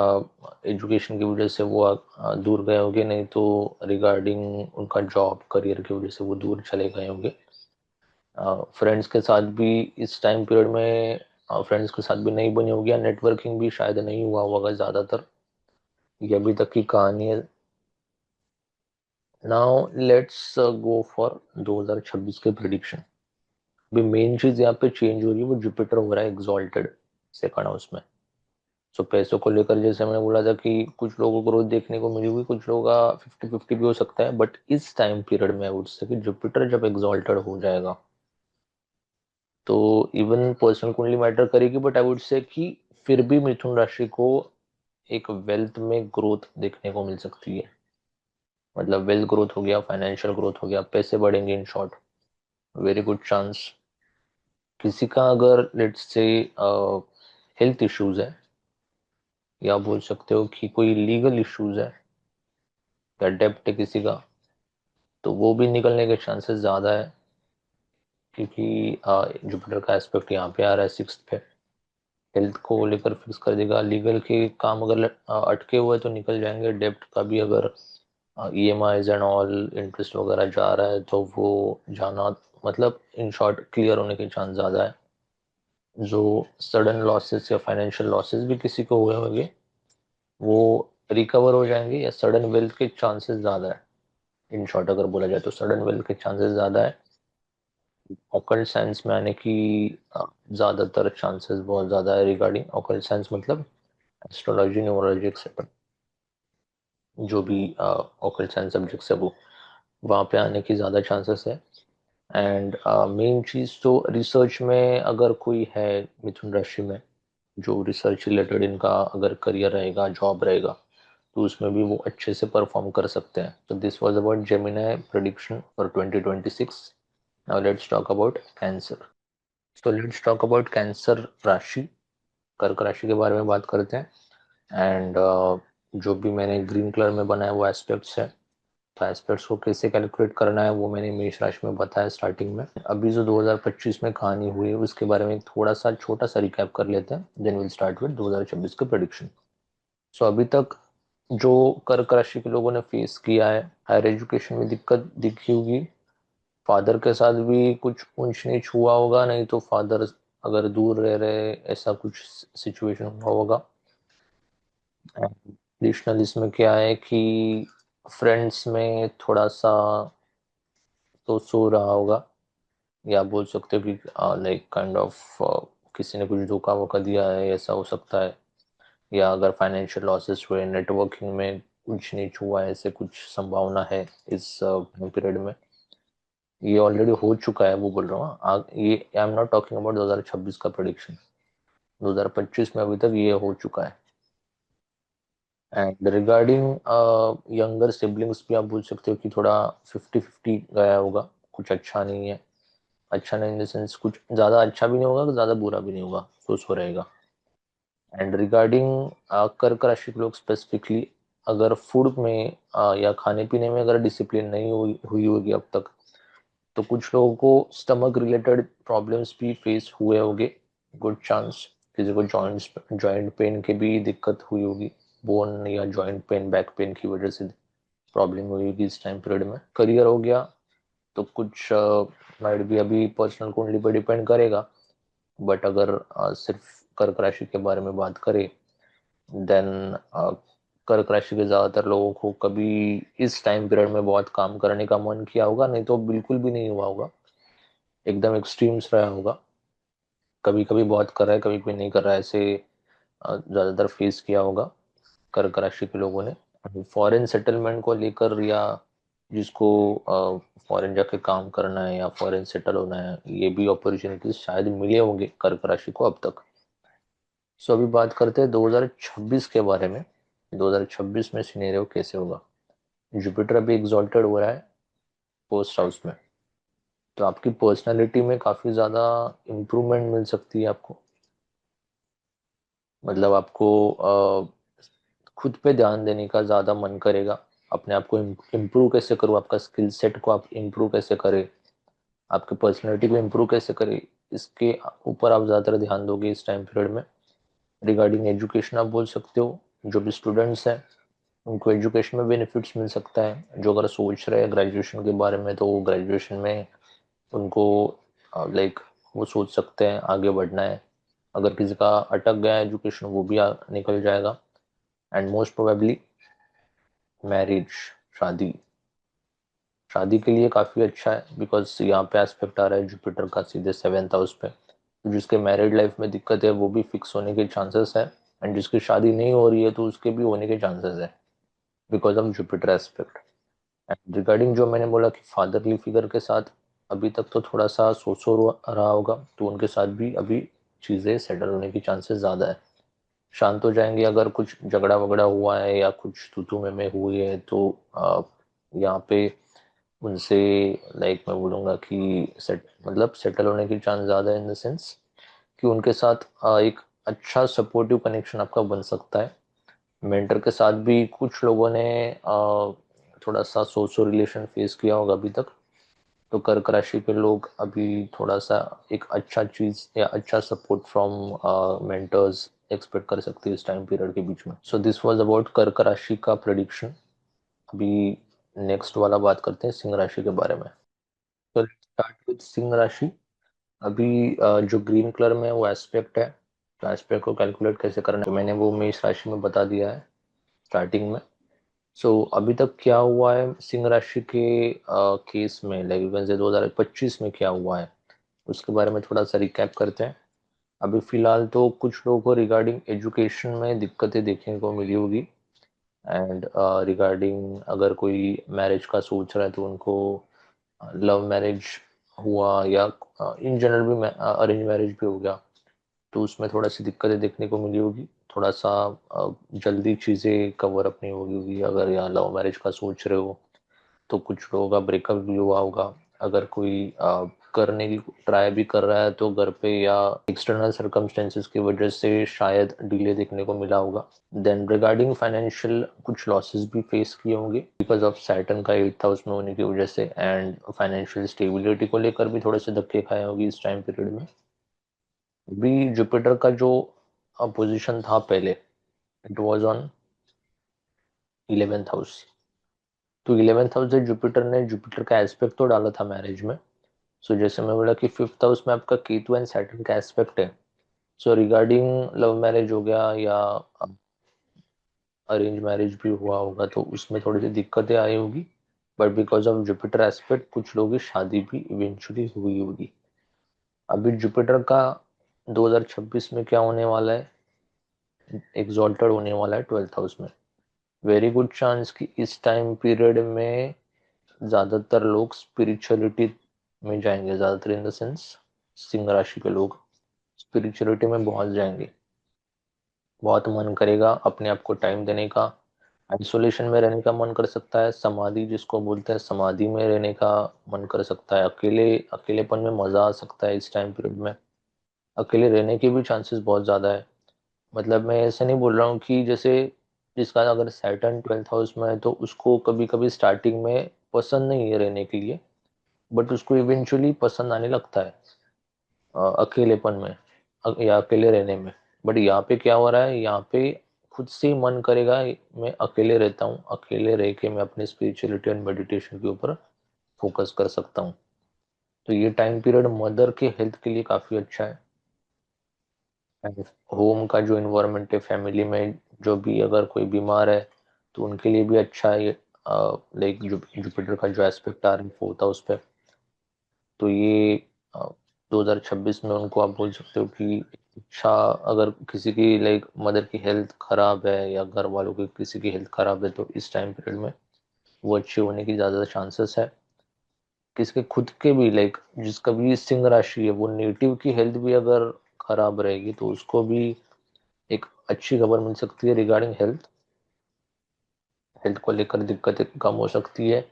एजुकेशन की वजह से वो दूर गए होंगे, नहीं तो रिगार्डिंग उनका जॉब करियर की वजह से वो दूर चले गए होंगे। फ्रेंड्स के साथ भी इस टाइम पीरियड में फ्रेंड्स के साथ भी नहीं बनी होगी या नेटवर्किंग भी शायद नहीं हुआ होगा ज़्यादातर। ये अभी तक की कहानी है। नाउ लेट्स गो फॉर 2026 के प्रिडिक्शन। अभी मेन चीज यहाँ पे चेंज हो रही है वो जुपिटर हो रहा है एग्जॉल्टेड सेकंड हाउस में। सो पैसों को लेकर जैसे मैंने बोला था कि कुछ लोगों को ग्रोथ देखने को मिली हुई, कुछ लोगों का 50-50 भी हो सकता है। बट इस टाइम पीरियड में वुड से कि जुपिटर जब एग्जॉल्टेड हो जाएगा तो इवन पर्सनल कुंडली मैटर करेगी, बट आई वुड से कि फिर भी मिथुन राशि को एक वेल्थ में ग्रोथ देखने को मिल सकती है। मतलब वेल्थ ग्रोथ हो गया, फाइनेंशियल ग्रोथ हो गया, पैसे बढ़ेंगे in short. Very good chance. किसी का अगर लेट्स से हेल्थ इश्यूज है या बोल सकते हो कि कोई लीगल इश्यूज है या डेब्ट है किसी का, तो वो भी निकलने के चांसेस ज़्यादा है क्योंकि जुपिटर का एस्पेक्ट यहाँ पे आ रहा है सिक्स्थ पे। हेल्थ को लेकर फिक्स कर देगा। लीगल के काम अगर अटके हुए तो निकल जाएंगे। डेब्ट का भी अगर EMIs एंड ऑल इंटरेस्ट वगैरह जा रहा है तो वो जाना मतलब इन शॉर्ट क्लियर होने के चांस ज़्यादा है। जो सडन लॉसेस या फाइनेंशियल लॉसेस भी किसी को हुए होंगे वो रिकवर हो जाएंगे या सडन वेल्थ के चांसेस ज़्यादा है। इन शॉर्ट अगर बोला जाए तो सडन वेल्थ के चांसेस ज़्यादा है। ऑकल्ट साइंस में आने की ज़्यादातर चांसेस बहुत ज़्यादा है। रिगार्डिंग ऑकल्ट साइंस मतलब एस्ट्रोलॉजी, न्यूमरोलॉजी एक्सेट्रा, जो भी ऑकल्ट साइंस सब्जेक्ट्स है वो वहाँ पे आने की ज़्यादा चांसेस है। एंड मेन चीज़ तो रिसर्च में अगर कोई है मिथुन राशि में जो रिसर्च रिलेटेड इनका अगर करियर रहेगा, जॉब रहेगा, तो उसमें भी वो अच्छे से परफॉर्म कर सकते हैं. तो this was about Gemini prediction for 2026. Now let's talk about cancer. So let's talk about cancer राशि, कर्क राशि के बारे में बात करते हैं. एंड जो भी मैंने ग्रीन कलर में बनाया वो एस्पेक्ट्स है. तो एस्पेक्ट्स को कैसे कैलकुलेट करना है वो मैंने मेष राशि में बताया स्टार्टिंग में. अभी जो 2025 में कहानी हुई उसके बारे में थोड़ा सा छोटा सा रिकैप कर लेते हैं. देन विल स्टार्ट विद 2026 के प्रेडिक्शन. सो अभी तक जो कर्क राशि के लोगों ने फेस किया है, हायर एजुकेशन में दिक्कत दिखी होगी, फादर के साथ भी कुछ ऊंच नीच हुआ होगा, नहीं तो फादर अगर दूर रह रहे ऐसा कुछ सिचुएशन हुआ होगा. एडिशनल इसमें क्या है कि फ्रेंड्स में थोड़ा सा तो सो रहा होगा, या बोल सकते हो कि लाइक काइंड ऑफ किसी ने कुछ धोखा वोखा दिया है, ऐसा हो सकता है. या अगर फाइनेंशियल लॉसेस हुए, नेटवर्किंग में कुछ नीच हुआ है, ऐसे कुछ संभावना है इस पीरियड में. ये ऑलरेडी हो चुका है वो बोल रहा हूँ. ये I am not talking about 2026 का प्रेडिक्शन. 2025 में अभी तक ये हो चुका है. एंड रिगार्डिंग यंगर सिबलिंग्स भी आप बोल सकते हो कि थोड़ा 50-50 गया होगा. कुछ अच्छा नहीं है. अच्छा नहीं इन द सेंस कुछ ज़्यादा अच्छा भी नहीं होगा, ज़्यादा बुरा भी नहीं होगा, तो सो रहेगा. एंड रिगार्डिंग कर्क राशि के लोग स्पेसिफिकली, अगर फूड में या खाने पीने में अगर डिसिप्लिन नहीं हुई होगी अब तक, तो कुछ लोगों को स्टमक रिलेटेड प्रॉब्लम्स भी फेस हुए होंगे. गुड चांस किसी को जॉइंट पेन की भी दिक्कत हुई होगी, बोन या जॉइंट पेन, बैक पेन की वजह से प्रॉब्लम हुई होगी इस टाइम पीरियड में. करियर हो गया तो कुछ माइट भी अभी पर्सनल कुंडली पर डिपेंड करेगा. बट अगर सिर्फ कर्क राशि के बारे में बात करें, देन कर्क राशि के ज़्यादातर लोगों को कभी इस टाइम पीरियड में बहुत काम करने का मन किया होगा, नहीं तो बिल्कुल भी नहीं हुआ होगा, एकदम एक्सट्रीम्स रहा होगा. कभी कभी बहुत कर रहा है, कभी कभी नहीं कर रहा है, ऐसे ज़्यादातर फेस किया होगा कर्क राशि के लोगों ने. फॉरेन सेटलमेंट को लेकर, या जिसको फॉरेन जाके काम करना है या फॉरेन सेटल होना है, ये भी अपॉर्चुनिटीज शायद मिले होंगे कर्क राशि को अब तक. सो अभी बात करते हैं 2026 के बारे में. 2026 में सिनेरियो कैसे होगा. जुपिटर अभी एग्जॉल्टेड हो रहा है फर्स्ट हाउस में, तो आपकी पर्सनालिटी में काफ़ी ज़्यादा इम्प्रूवमेंट मिल सकती है आपको. मतलब आपको खुद पे ध्यान देने का ज़्यादा मन करेगा. अपने आप को इम्प्रूव कैसे करूँ, आपका स्किल सेट को आप इम्प्रूव कैसे करें, आपकी पर्सनालिटी को इम्प्रूव कैसे करें, इसके ऊपर आप ज़्यादातर ध्यान दोगे इस टाइम पीरियड में. रिगार्डिंग एजुकेशन आप बोल सकते हो, जो भी स्टूडेंट्स हैं उनको एजुकेशन में बेनिफिट्स मिल सकता है. जो अगर सोच रहे हैं ग्रेजुएशन के बारे में, तो ग्रेजुएशन में उनको लाइक वो सोच सकते हैं आगे बढ़ना है. अगर किसी का अटक गया एजुकेशन, वो भी निकल जाएगा. एंड मोस्ट प्रोबेबली मैरिज, शादी, शादी के लिए काफ़ी अच्छा है, बिकॉज यहाँ पे एस्पेक्ट आ रहा है जुपिटर का सीधे 7th हाउस पे. तो जिसके मैरिड लाइफ में दिक्कत है वो भी फिक्स होने के चांसेस है. एंड जिसकी शादी नहीं हो रही है तो उसके भी होने के चांसेस है, because of Jupiter aspect. And regarding जो मैंने बोला कि फादरली फिगर के साथ अभी तक तो थोड़ा सा सोचो रहा होगा, तो उनके साथ भी अभी चीज़ें सेटल होने की चांसेस ज़्यादा है. शांत हो जाएंगे. अगर कुछ झगड़ा वगड़ा हुआ है या कुछ तू में हुई है, तो यहाँ पे उनसे लाइक मैं बोलूँगा कि मतलब सेटल होने की चांस ज़्यादा है, इन द सेंस कि उनके साथ एक अच्छा सपोर्टिव कनेक्शन आपका बन सकता है. मेंटर के साथ भी कुछ लोगों ने थोड़ा सा सोशल रिलेशन फेस किया होगा अभी तक, तो कर्क राशि के लोग अभी थोड़ा सा एक अच्छा चीज़ या अच्छा सपोर्ट फ्रॉम मेंटर्स एक्सपेक्ट कर सकते हैं इस टाइम पीरियड के बीच में. सो दिस वाज अबाउट कर्क राशि का प्रेडिक्शन. अभी नेक्स्ट वाला बात करते हैं सिंह राशि के बारे में. तो स्टार्ट विद सिंह राशि. अभी जो ग्रीन कलर में है वो एस्पेक्ट है. तो एस्पेक्ट को कैलकुलेट कैसे करना है, तो मैंने वो मेष राशि में बता दिया है स्टार्टिंग में. सो अभी तक क्या हुआ है सिंह राशि के केस में, लाइक 2025 में क्या हुआ है उसके बारे में थोड़ा सा रिकैप करते हैं. अभी फिलहाल तो कुछ लोगों को रिगार्डिंग एजुकेशन में दिक्कतें देखने को मिली होगी. एंड रिगार्डिंग अगर कोई मैरिज का सोच रहा है तो उनको लव मैरिज हुआ, या इन जनरल भी अरेंज मैरिज भी हो गया, तो उसमें थोड़ा सी दिक्कतें देखने को मिली होगी, थोड़ा सा जल्दी चीज़ें कवर अप नहीं होगी। अगर यहाँ लव मैरिज का सोच रहे हो तो कुछ लोगों का ब्रेकअप भी हुआ होगा। अगर कोई करने की ट्राई भी कर रहा है तो घर पे या एक्सटर्नल सर्कमस्टेंसेस की वजह से शायद डिले देखने को मिला होगा। देन रिगार्डिंग फाइनेंशियल कुछ लॉसेस भी फेस किए होंगे बिकॉज ऑफ सैटर्न का 8th हाउस में होने की वजह से, एंड फाइनेंशियल स्टेबिलिटी को लेकर भी थोड़े से धक्के खाए होगी इस टाइम पीरियड में। भी जुपिटर का जो पोजीशन था पहले, it was on 11th house. तो 11th हाउस से जुपिटर ने जुपिटर का एस्पेक्ट तो डाला था मैरिज में। सो जैसे मैं बोला कि 5th हाउस में आपका केतु एंड सैटर्न का एस्पेक्ट है। सो रिगार्डिंग लव मैरिज हो गया या अरेंज मैरिज भी हुआ होगा तो उसमें थोड़ी सी दिक्कतें आई होगी, but because of Jupiter aspect कुछ लोगों की शादी भी इवेंचुअली हुई होगी। अभी जुपिटर का 2026 में क्या होने वाला है, एग्जॉल्टेड होने वाला है 12th हाउस में। वेरी गुड चांस कि इस टाइम पीरियड में ज्यादातर लोग स्पिरिचुअलिटी में जाएंगे, ज्यादातर इन द सेंस सिंह राशि के लोग स्पिरिचुअलिटी में बहुत जाएंगे। बहुत मन करेगा अपने आप को टाइम देने का, आइसोलेशन में रहने का मन कर सकता है, समाधि जिसको बोलते हैं समाधि में रहने का मन कर सकता है, अकेलेपन में मजा आ सकता है इस टाइम पीरियड में। अकेले रहने के भी चांसेस बहुत ज्यादा है। मतलब मैं ऐसे नहीं बोल रहा हूँ कि जैसे जिसका अगर सैटर्न 12th हाउस में है तो उसको कभी कभी स्टार्टिंग में पसंद नहीं है रहने के लिए, बट उसको इवेंचुअली पसंद आने लगता है अकेलेपन में या अकेले रहने में। बट यहाँ पे क्या हो रहा है, यहाँ पे खुद से ही मन करेगा मैं अकेले रहता हूँ, अकेले रह के मैं अपने स्पिरिचुअलिटी एंड मेडिटेशन के ऊपर फोकस कर सकता हूँ। तो ये टाइम पीरियड मदर के हेल्थ के लिए काफी अच्छा है। होम का जो इन्वायरमेंट है फैमिली में, जो भी अगर कोई बीमार है तो उनके लिए भी अच्छा है। लाइक जुपिटर का जो एस्पेक्ट आ रहा है 4th हाउस पे, तो ये 2026 में उनको आप बोल सकते हो कि अच्छा, अगर किसी की लाइक मदर की हेल्थ खराब है या घर वालों की किसी की हेल्थ खराब है तो इस टाइम पीरियड में वो अच्छी होने की ज़्यादा चांसेस है। किसके खुद के भी लाइक जिसका भी सिंह राशि है वो नेटिव की हेल्थ भी अगर खराब रहेगी तो उसको भी एक अच्छी खबर मिल सकती है रिगार्डिंग हेल्थ। हेल्थ को लेकर दिक्कतें कम हो सकती है।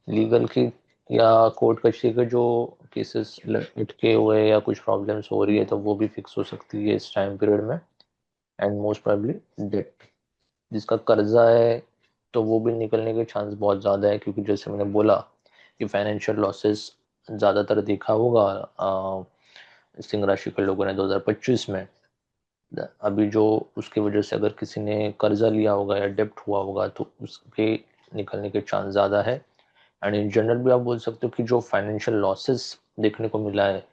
लीगल की या कोर्ट कचहरी के जो केसेस लटके हुए या कुछ प्रॉब्लम्स हो रही है तो वो भी फिक्स हो सकती है इस टाइम पीरियड में। एंड मोस्ट प्रोबेबली डेट, जिसका कर्जा है तो वो भी निकलने के चांस बहुत ज़्यादा है, क्योंकि जैसे मैंने बोला कि फाइनेंशियल लॉसेस ज़्यादातर देखा होगा सिंह राशि के लोगों ने 2025 में। अभी जो उसकी वजह से अगर किसी ने कर्जा लिया होगा या डेप्ट हुआ होगा तो उसके निकलने के चांस ज़्यादा है। एंड इन जनरल भी आप बोल सकते हो कि जो फाइनेंशियल लॉसेस देखने को मिला है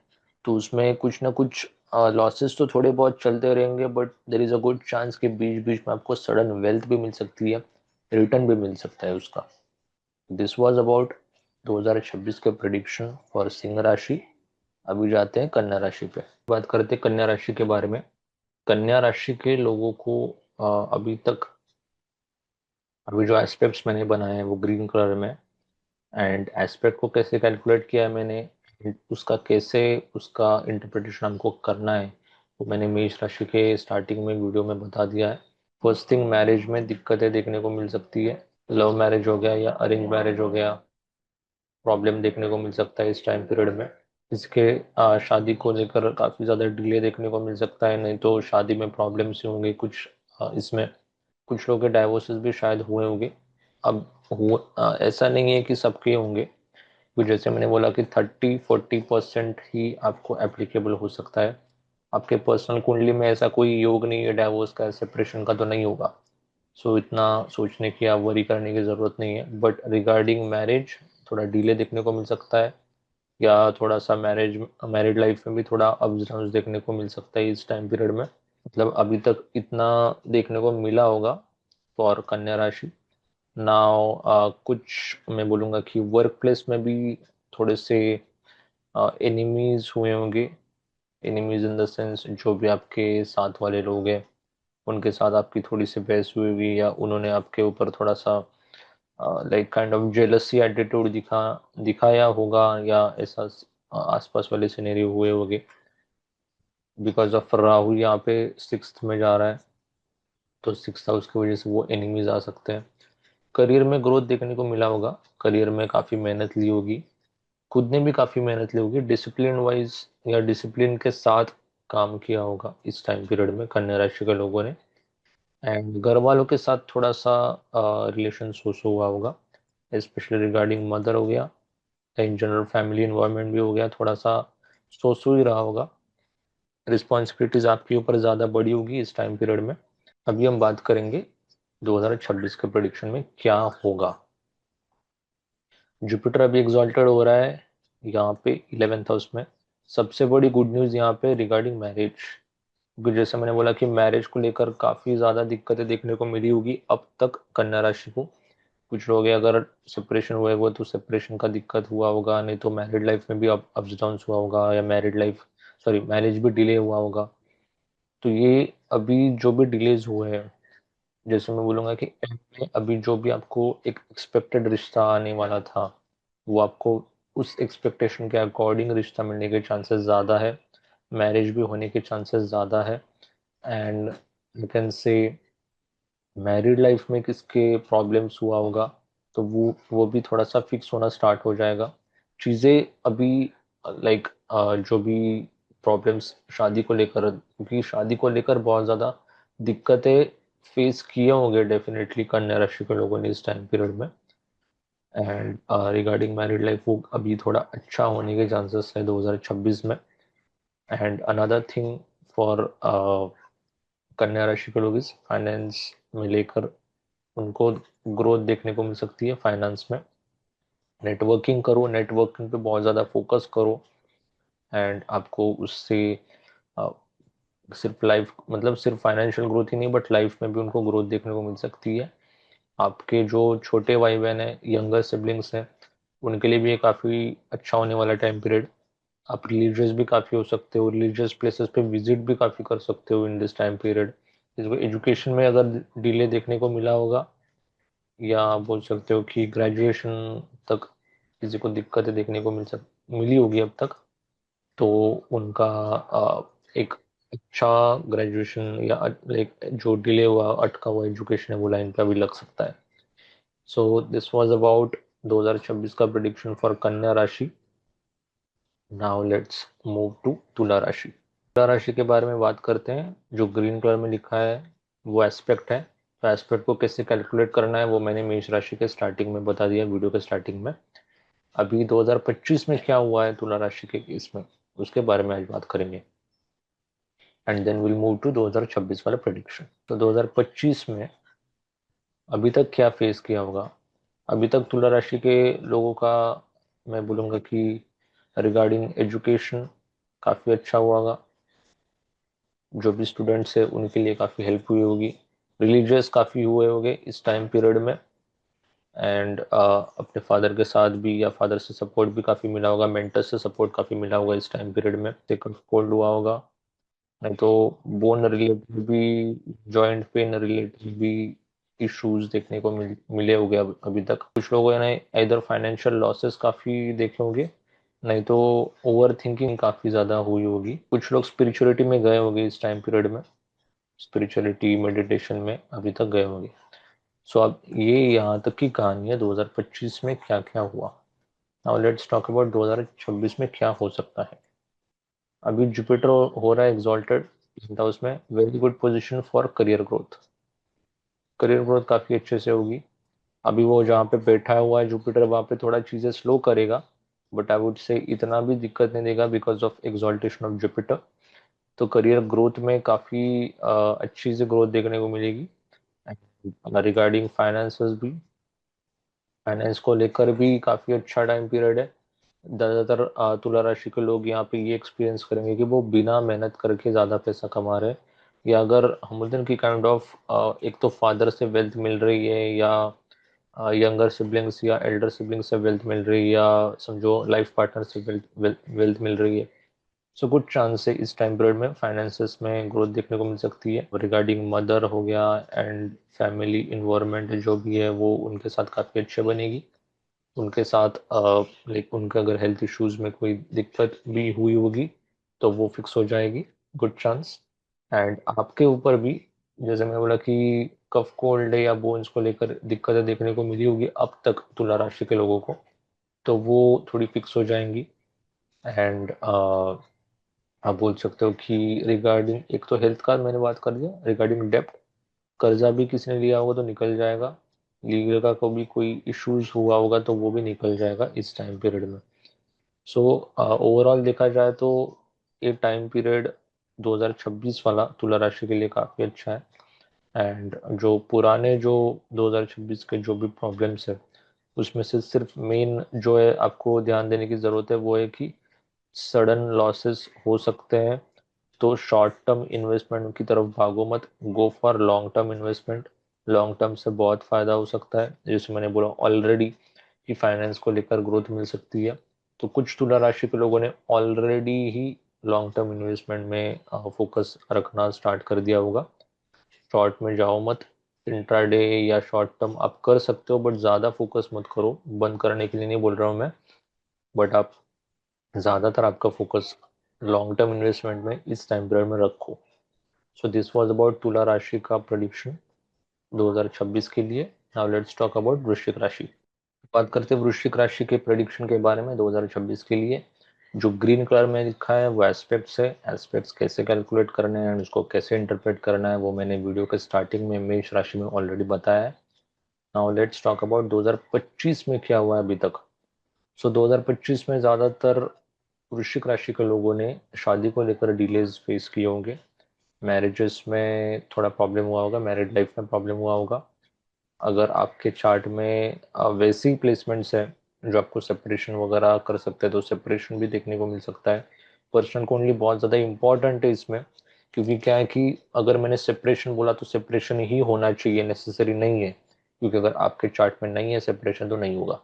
तो उसमें कुछ ना कुछ लॉसेस तो थोड़े बहुत चलते रहेंगे, but there is a good chance कि बीच बीच में आपको सडन वेल्थ भी मिल सकती है, रिटर्न भी मिल सकता है उसका। दिस वाज अबाउट 2026 के प्रिडिक्शन फॉर सिंह राशि। अभी जाते हैं कन्या राशि पे, बात करते हैं कन्या राशि के बारे में। कन्या राशि के लोगों को अभी तक अभी जो एस्पेक्ट्स मैंने बनाए हैं वो ग्रीन कलर में, एंड एस्पेक्ट को कैसे कैलकुलेट किया है मैंने, उसका कैसे उसका इंटरप्रिटेशन हमको करना है वो मैंने मेष राशि के स्टार्टिंग में वीडियो में बता दिया है। फर्स्ट थिंग, मैरिज में दिक्कतें देखने को मिल सकती है। लव मैरिज हो गया या अरेंज मैरिज हो गया, प्रॉब्लम देखने को मिल सकता है इस टाइम पीरियड में। इसके शादी को लेकर काफ़ी ज़्यादा डिले देखने को मिल सकता है, नहीं तो शादी में प्रॉब्लम्स ही होंगे कुछ। इसमें कुछ लोगों के डाइवोर्सेस भी शायद हुए होंगे। अब ऐसा नहीं है कि सबके होंगे, तो जैसे मैंने बोला कि 30-40% ही आपको एप्लीकेबल हो सकता है। आपके पर्सनल कुंडली में ऐसा कोई योग नहीं है डाइवोर्स का, सेपरेशन का तो नहीं होगा। सो इतना सोचने की या वरी करने की ज़रूरत नहीं है। बट रिगार्डिंग मैरिज थोड़ा डिले देखने को मिल सकता है, या थोड़ा सा मैरिड लाइफ में भी थोड़ा अप्स डाउन देखने को मिल सकता है इस टाइम पीरियड में। मतलब अभी तक इतना देखने को मिला होगा फॉर कन्या राशि। नाउ कुछ मैं बोलूँगा कि वर्क प्लेस में भी थोड़े से एनिमीज हुए होंगे। एनिमीज इन द सेंस जो भी आपके साथ वाले लोग हैं उनके साथ आपकी थोड़ी सी बहस हुई होगी, या उन्होंने आपके ऊपर थोड़ा सा like kind of jealousy attitude दिखाया होगा, या ऐसा आसपास वाले सिनेरियो हुए होंगे। बिकॉज ऑफ राहु यहाँ पे 6th में जा रहा है, तो 6th हाउस की वजह से वो एनिमीज आ सकते हैं। करियर में ग्रोथ देखने को मिला होगा, करियर में काफ़ी मेहनत ली होगी, खुद ने भी काफ़ी मेहनत ली होगी, डिसिप्लिन वाइज या डिसिप्लिन के साथ काम किया होगा इस टाइम पीरियड में कन्या राशि के लोगों ने। एंड घर वालों के साथ थोड़ा सा रिलेशन सोच हुआ होगा, स्पेशली रिगार्डिंग मदर हो गया, इन जनरल फैमिली इन्वायरमेंट भी हो गया, थोड़ा सा सोच ही रहा होगा। रिस्पॉन्सिबिलिटीज आपके ऊपर ज़्यादा बड़ी होगी इस टाइम पीरियड में। अभी हम बात करेंगे 2026 के प्रेडिक्शन में क्या होगा। जुपिटर अभी एग्जॉल्टेड हो रहा है यहाँ पे 11th हाउस में। सबसे बड़ी गुड न्यूज़ यहाँ पे रिगार्डिंग मैरिज, क्योंकि जैसे मैंने बोला कि मैरिज को लेकर काफ़ी ज़्यादा दिक्कतें देखने को मिली होगी अब तक कन्या राशि को। कुछ लोग हैं अगर सेपरेशन हुए वो तो सेपरेशन का दिक्कत हुआ होगा, नहीं तो मैरिड लाइफ में भी अप्स डाउन्स हुआ होगा, या मैरिड लाइफ सॉरी मैरिज भी डिले हुआ होगा। तो ये अभी जो भी डिलेज हुए हैं, जैसे मैं बोलूँगा कि अभी जो भी आपको एक एक्सपेक्टेड रिश्ता आने वाला था, वो आपको उस एक्सपेक्टेशन के अकॉर्डिंग रिश्ता मिलने के चांसेस ज़्यादा है, मैरिज भी होने के चांसेस ज़्यादा है। एंड यू कैन से मैरिड लाइफ में किसके प्रॉब्लम्स हुआ होगा, तो वो भी थोड़ा सा फिक्स होना स्टार्ट हो जाएगा। चीज़ें अभी लाइक जो भी प्रॉब्लम्स शादी को लेकर, क्योंकि शादी को लेकर बहुत ज़्यादा दिक्कतें फेस किए होंगे डेफिनेटली कन्या राशि के लोगों ने इस टाइम पीरियड में। एंड रिगार्डिंग मैरिड लाइफ वो अभी थोड़ा अच्छा होने के चांसेस है 2026 में। एंड अनदर थिंग फॉर कन्या राशि के लोग इस फाइनेंस में लेकर उनको ग्रोथ देखने को मिल सकती है फाइनेंस में। नेटवर्किंग करो, नेटवर्किंग पे बहुत ज़्यादा फोकस करो, एंड आपको उससे अ, सिर्फ लाइफ मतलब सिर्फ फाइनेंशियल ग्रोथ ही नहीं बट लाइफ में भी उनको ग्रोथ देखने को मिल सकती है। आपके जो छोटे भाई बहन हैं, यंगर सिबलिंग्स हैं, उनके लिए भी ये काफ़ी अच्छा होने वाला टाइम पीरियड। आप रिलीजियस भी काफ़ी हो सकते हो, रिलीजियस प्लेसेस पे विजिट भी काफ़ी कर सकते हो इन दिस टाइम पीरियड। इसको एजुकेशन में अगर डिले देखने को मिला होगा, या आप बोल सकते हो कि ग्रेजुएशन तक किसी को दिक्कतें देखने को मिली होगी अब तक, तो उनका एक अच्छा ग्रेजुएशन या लाइक जो डिले हुआ अटका हुआ एजुकेशन है वो लाइन पे भी लग सकता है। सो दिस वाज अबाउट 2026 का प्रिडिक्शन फॉर कन्या राशि। नाउ लेट्स मूव टू तुला राशि। तुला राशि के बारे में बात करते हैं। जो ग्रीन कलर में लिखा है वो एस्पेक्ट है, तो एस्पेक्ट को कैसे कैलकुलेट करना है वो मैंने मेष राशि के स्टार्टिंग में बता दिया, वीडियो के स्टार्टिंग में। अभी 2025 में क्या हुआ है तुला राशि के केस में, उसके बारे में आज बात करेंगे। And then will move to 2026 वाला प्रेडिक्शन। तो 2025 में अभी तक क्या फेस किया होगा। अभी तक तुला राशि के लोगों का मैं बोलूँगा कि रिगार्डिंग एजुकेशन काफ़ी अच्छा हुआ होगा, जो भी स्टूडेंट्स है उनके लिए काफ़ी हेल्प हुई होगी। रिलीजियस काफ़ी हुए होंगे इस टाइम पीरियड में। एंड अपने फादर के साथ भी या फादर से सपोर्ट भी काफ़ी मिला होगा, मेंटर से सपोर्ट काफ़ी मिला होगा इस टाइम पीरियड में। सेकंड कोल्ड हुआ होगा, नहीं तो बोन रिलेटेड भी, जॉइंट पेन रिलेटेड भी इश्यूज देखने को मिले होंगे अभी तक। कुछ लोगों ने इधर फाइनेंशियल लॉसेस काफ़ी देखे होंगे, नहीं तो ओवर थिंकिंग काफ़ी ज़्यादा हुई होगी। कुछ लोग स्पिरिचुअलिटी में गए होंगे इस टाइम पीरियड में, स्पिरिचुअलिटी मेडिटेशन में अभी तक गए होंगे। सो अब ये यहाँ तक की कहानी है 2025 में क्या क्या हुआ। नाउ लेट्स टॉक अबाउट 2026 में क्या हो सकता है। अभी जुपिटर हो रहा है एग्जॉल्टेड हाउस में, very good position for career growth. Career growth काफ़ी अच्छे से होगी। अभी वो जहाँ पे बैठा हुआ है जुपिटर वहाँ पे थोड़ा चीज़ें स्लो करेगा, बट आई वुड से इतना भी दिक्कत नहीं देगा because of exaltation of Jupiter. तो करियर ग्रोथ में काफ़ी अच्छी से ग्रोथ देखने को मिलेगी। रिगार्डिंग फाइनेंसेस भी, फाइनेंस को लेकर भी काफ़ी अच्छा टाइम पीरियड है। ज़्यादातर तुला राशि के लोग यहाँ पे ये एक्सपीरियंस करेंगे कि वो बिना मेहनत करके ज़्यादा पैसा कमा रहे हैं, या अगर हम बोलते हैं कि काइंड ऑफ एक तो फादर से वेल्थ मिल रही है, या यंगर सिबलिंग्स या एल्डर सिबलिंग्स से वेल्थ मिल रही है, या समझो लाइफ पार्टनर से वेल्थ मिल रही है। सो गुड चांस है इस टाइम पीरियड में फाइनेंसेस में ग्रोथ देखने को मिल सकती है। रिगार्डिंग मदर हो गया एंड फैमिली इन्वायरमेंट जो भी है वो उनके साथ काफ़ी अच्छे बनेगी। उनके साथ लाइक उनके अगर हेल्थ इश्यूज में कोई दिक्कत भी हुई होगी तो वो फिक्स हो जाएगी। Good chance. एंड आपके ऊपर भी, जैसे मैंने बोला कि कफ कोल्ड या बोन्स को लेकर दिक्कतें देखने को मिली होगी अब तक तुला राशि के लोगों को, तो वो थोड़ी फिक्स हो जाएंगी। एंड आप बोल सकते हो कि रिगार्डिंग, एक तो हेल्थ का मैंने बात कर दिया, रिगार्डिंग डेप्ट, कर्जा भी किसी ने लिया होगा तो निकल जाएगा। लीगल का को भी कोई इश्यूज हुआ होगा तो वो भी निकल जाएगा इस टाइम पीरियड में। सो ओवरऑल देखा जाए तो ये टाइम पीरियड 2026 वाला तुला राशि के लिए काफ़ी अच्छा है। एंड जो पुराने जो 2026 के जो भी प्रॉब्लम्स है, उसमें से सिर्फ मेन जो है आपको ध्यान देने की ज़रूरत है वो है कि सडन लॉसेस हो सकते हैं। तो शॉर्ट टर्म इन्वेस्टमेंट की तरफ भागो मत, go for long term investment. Long term से बहुत फ़ायदा हो सकता है, जैसे मैंने बोला ऑलरेडी कि फाइनेंस को लेकर ग्रोथ मिल सकती है। तो कुछ तुला राशि के लोगों ने ऑलरेडी ही लॉन्ग टर्म इन्वेस्टमेंट में फोकस रखना स्टार्ट कर दिया होगा। शॉर्ट में जाओ मत। इंट्राडे या शॉर्ट टर्म आप कर सकते हो बट ज़्यादा फोकस मत करो, बंद करने के लिए नहीं बोल रहा हूँ मैं, बट आप ज़्यादातर आपका फोकस लॉन्ग टर्म इन्वेस्टमेंट में इस टाइम पीरियड में रखो। सो दिस वाज अबाउट तुला राशि का प्रेडिक्शन 2026 के लिए। नाउ लेट्स टॉक अबाउट वृश्चिक राशि। बात करते हैं वृश्चिक राशि के प्रेडिक्शन के बारे में 2026 के लिए। जो ग्रीन कलर में लिखा है वो एस्पेक्ट्स है। एस्पेक्ट्स कैसे कैलकुलेट करने हैं, उसको कैसे इंटरप्रेट करना है, वो मैंने वीडियो के स्टार्टिंग में मेष राशि में ऑलरेडी बताया है। नाउ लेट्स टॉक अबाउट 2025 में क्या हुआ है अभी तक। सो 2025 में ज़्यादातर वृश्चिक राशि के लोगों ने शादी को लेकर डिलेज फेस किए होंगे। मैरिजेस में थोड़ा प्रॉब्लम हुआ होगा, मैरिड लाइफ में प्रॉब्लम हुआ होगा। अगर आपके चार्ट में वैसी प्लेसमेंट्स है जो आपको सेपरेशन वगैरह कर सकते हैं तो सेपरेशन भी देखने को मिल सकता है। पर्सनल कुंडली बहुत ज़्यादा इंपॉर्टेंट है इसमें, क्योंकि क्या है कि अगर मैंने सेपरेशन बोला तो सेपरेशन ही होना चाहिए, नेसेसरी नहीं है, क्योंकि अगर आपके चार्ट में नहीं है सेपरेशन तो नहीं होगा।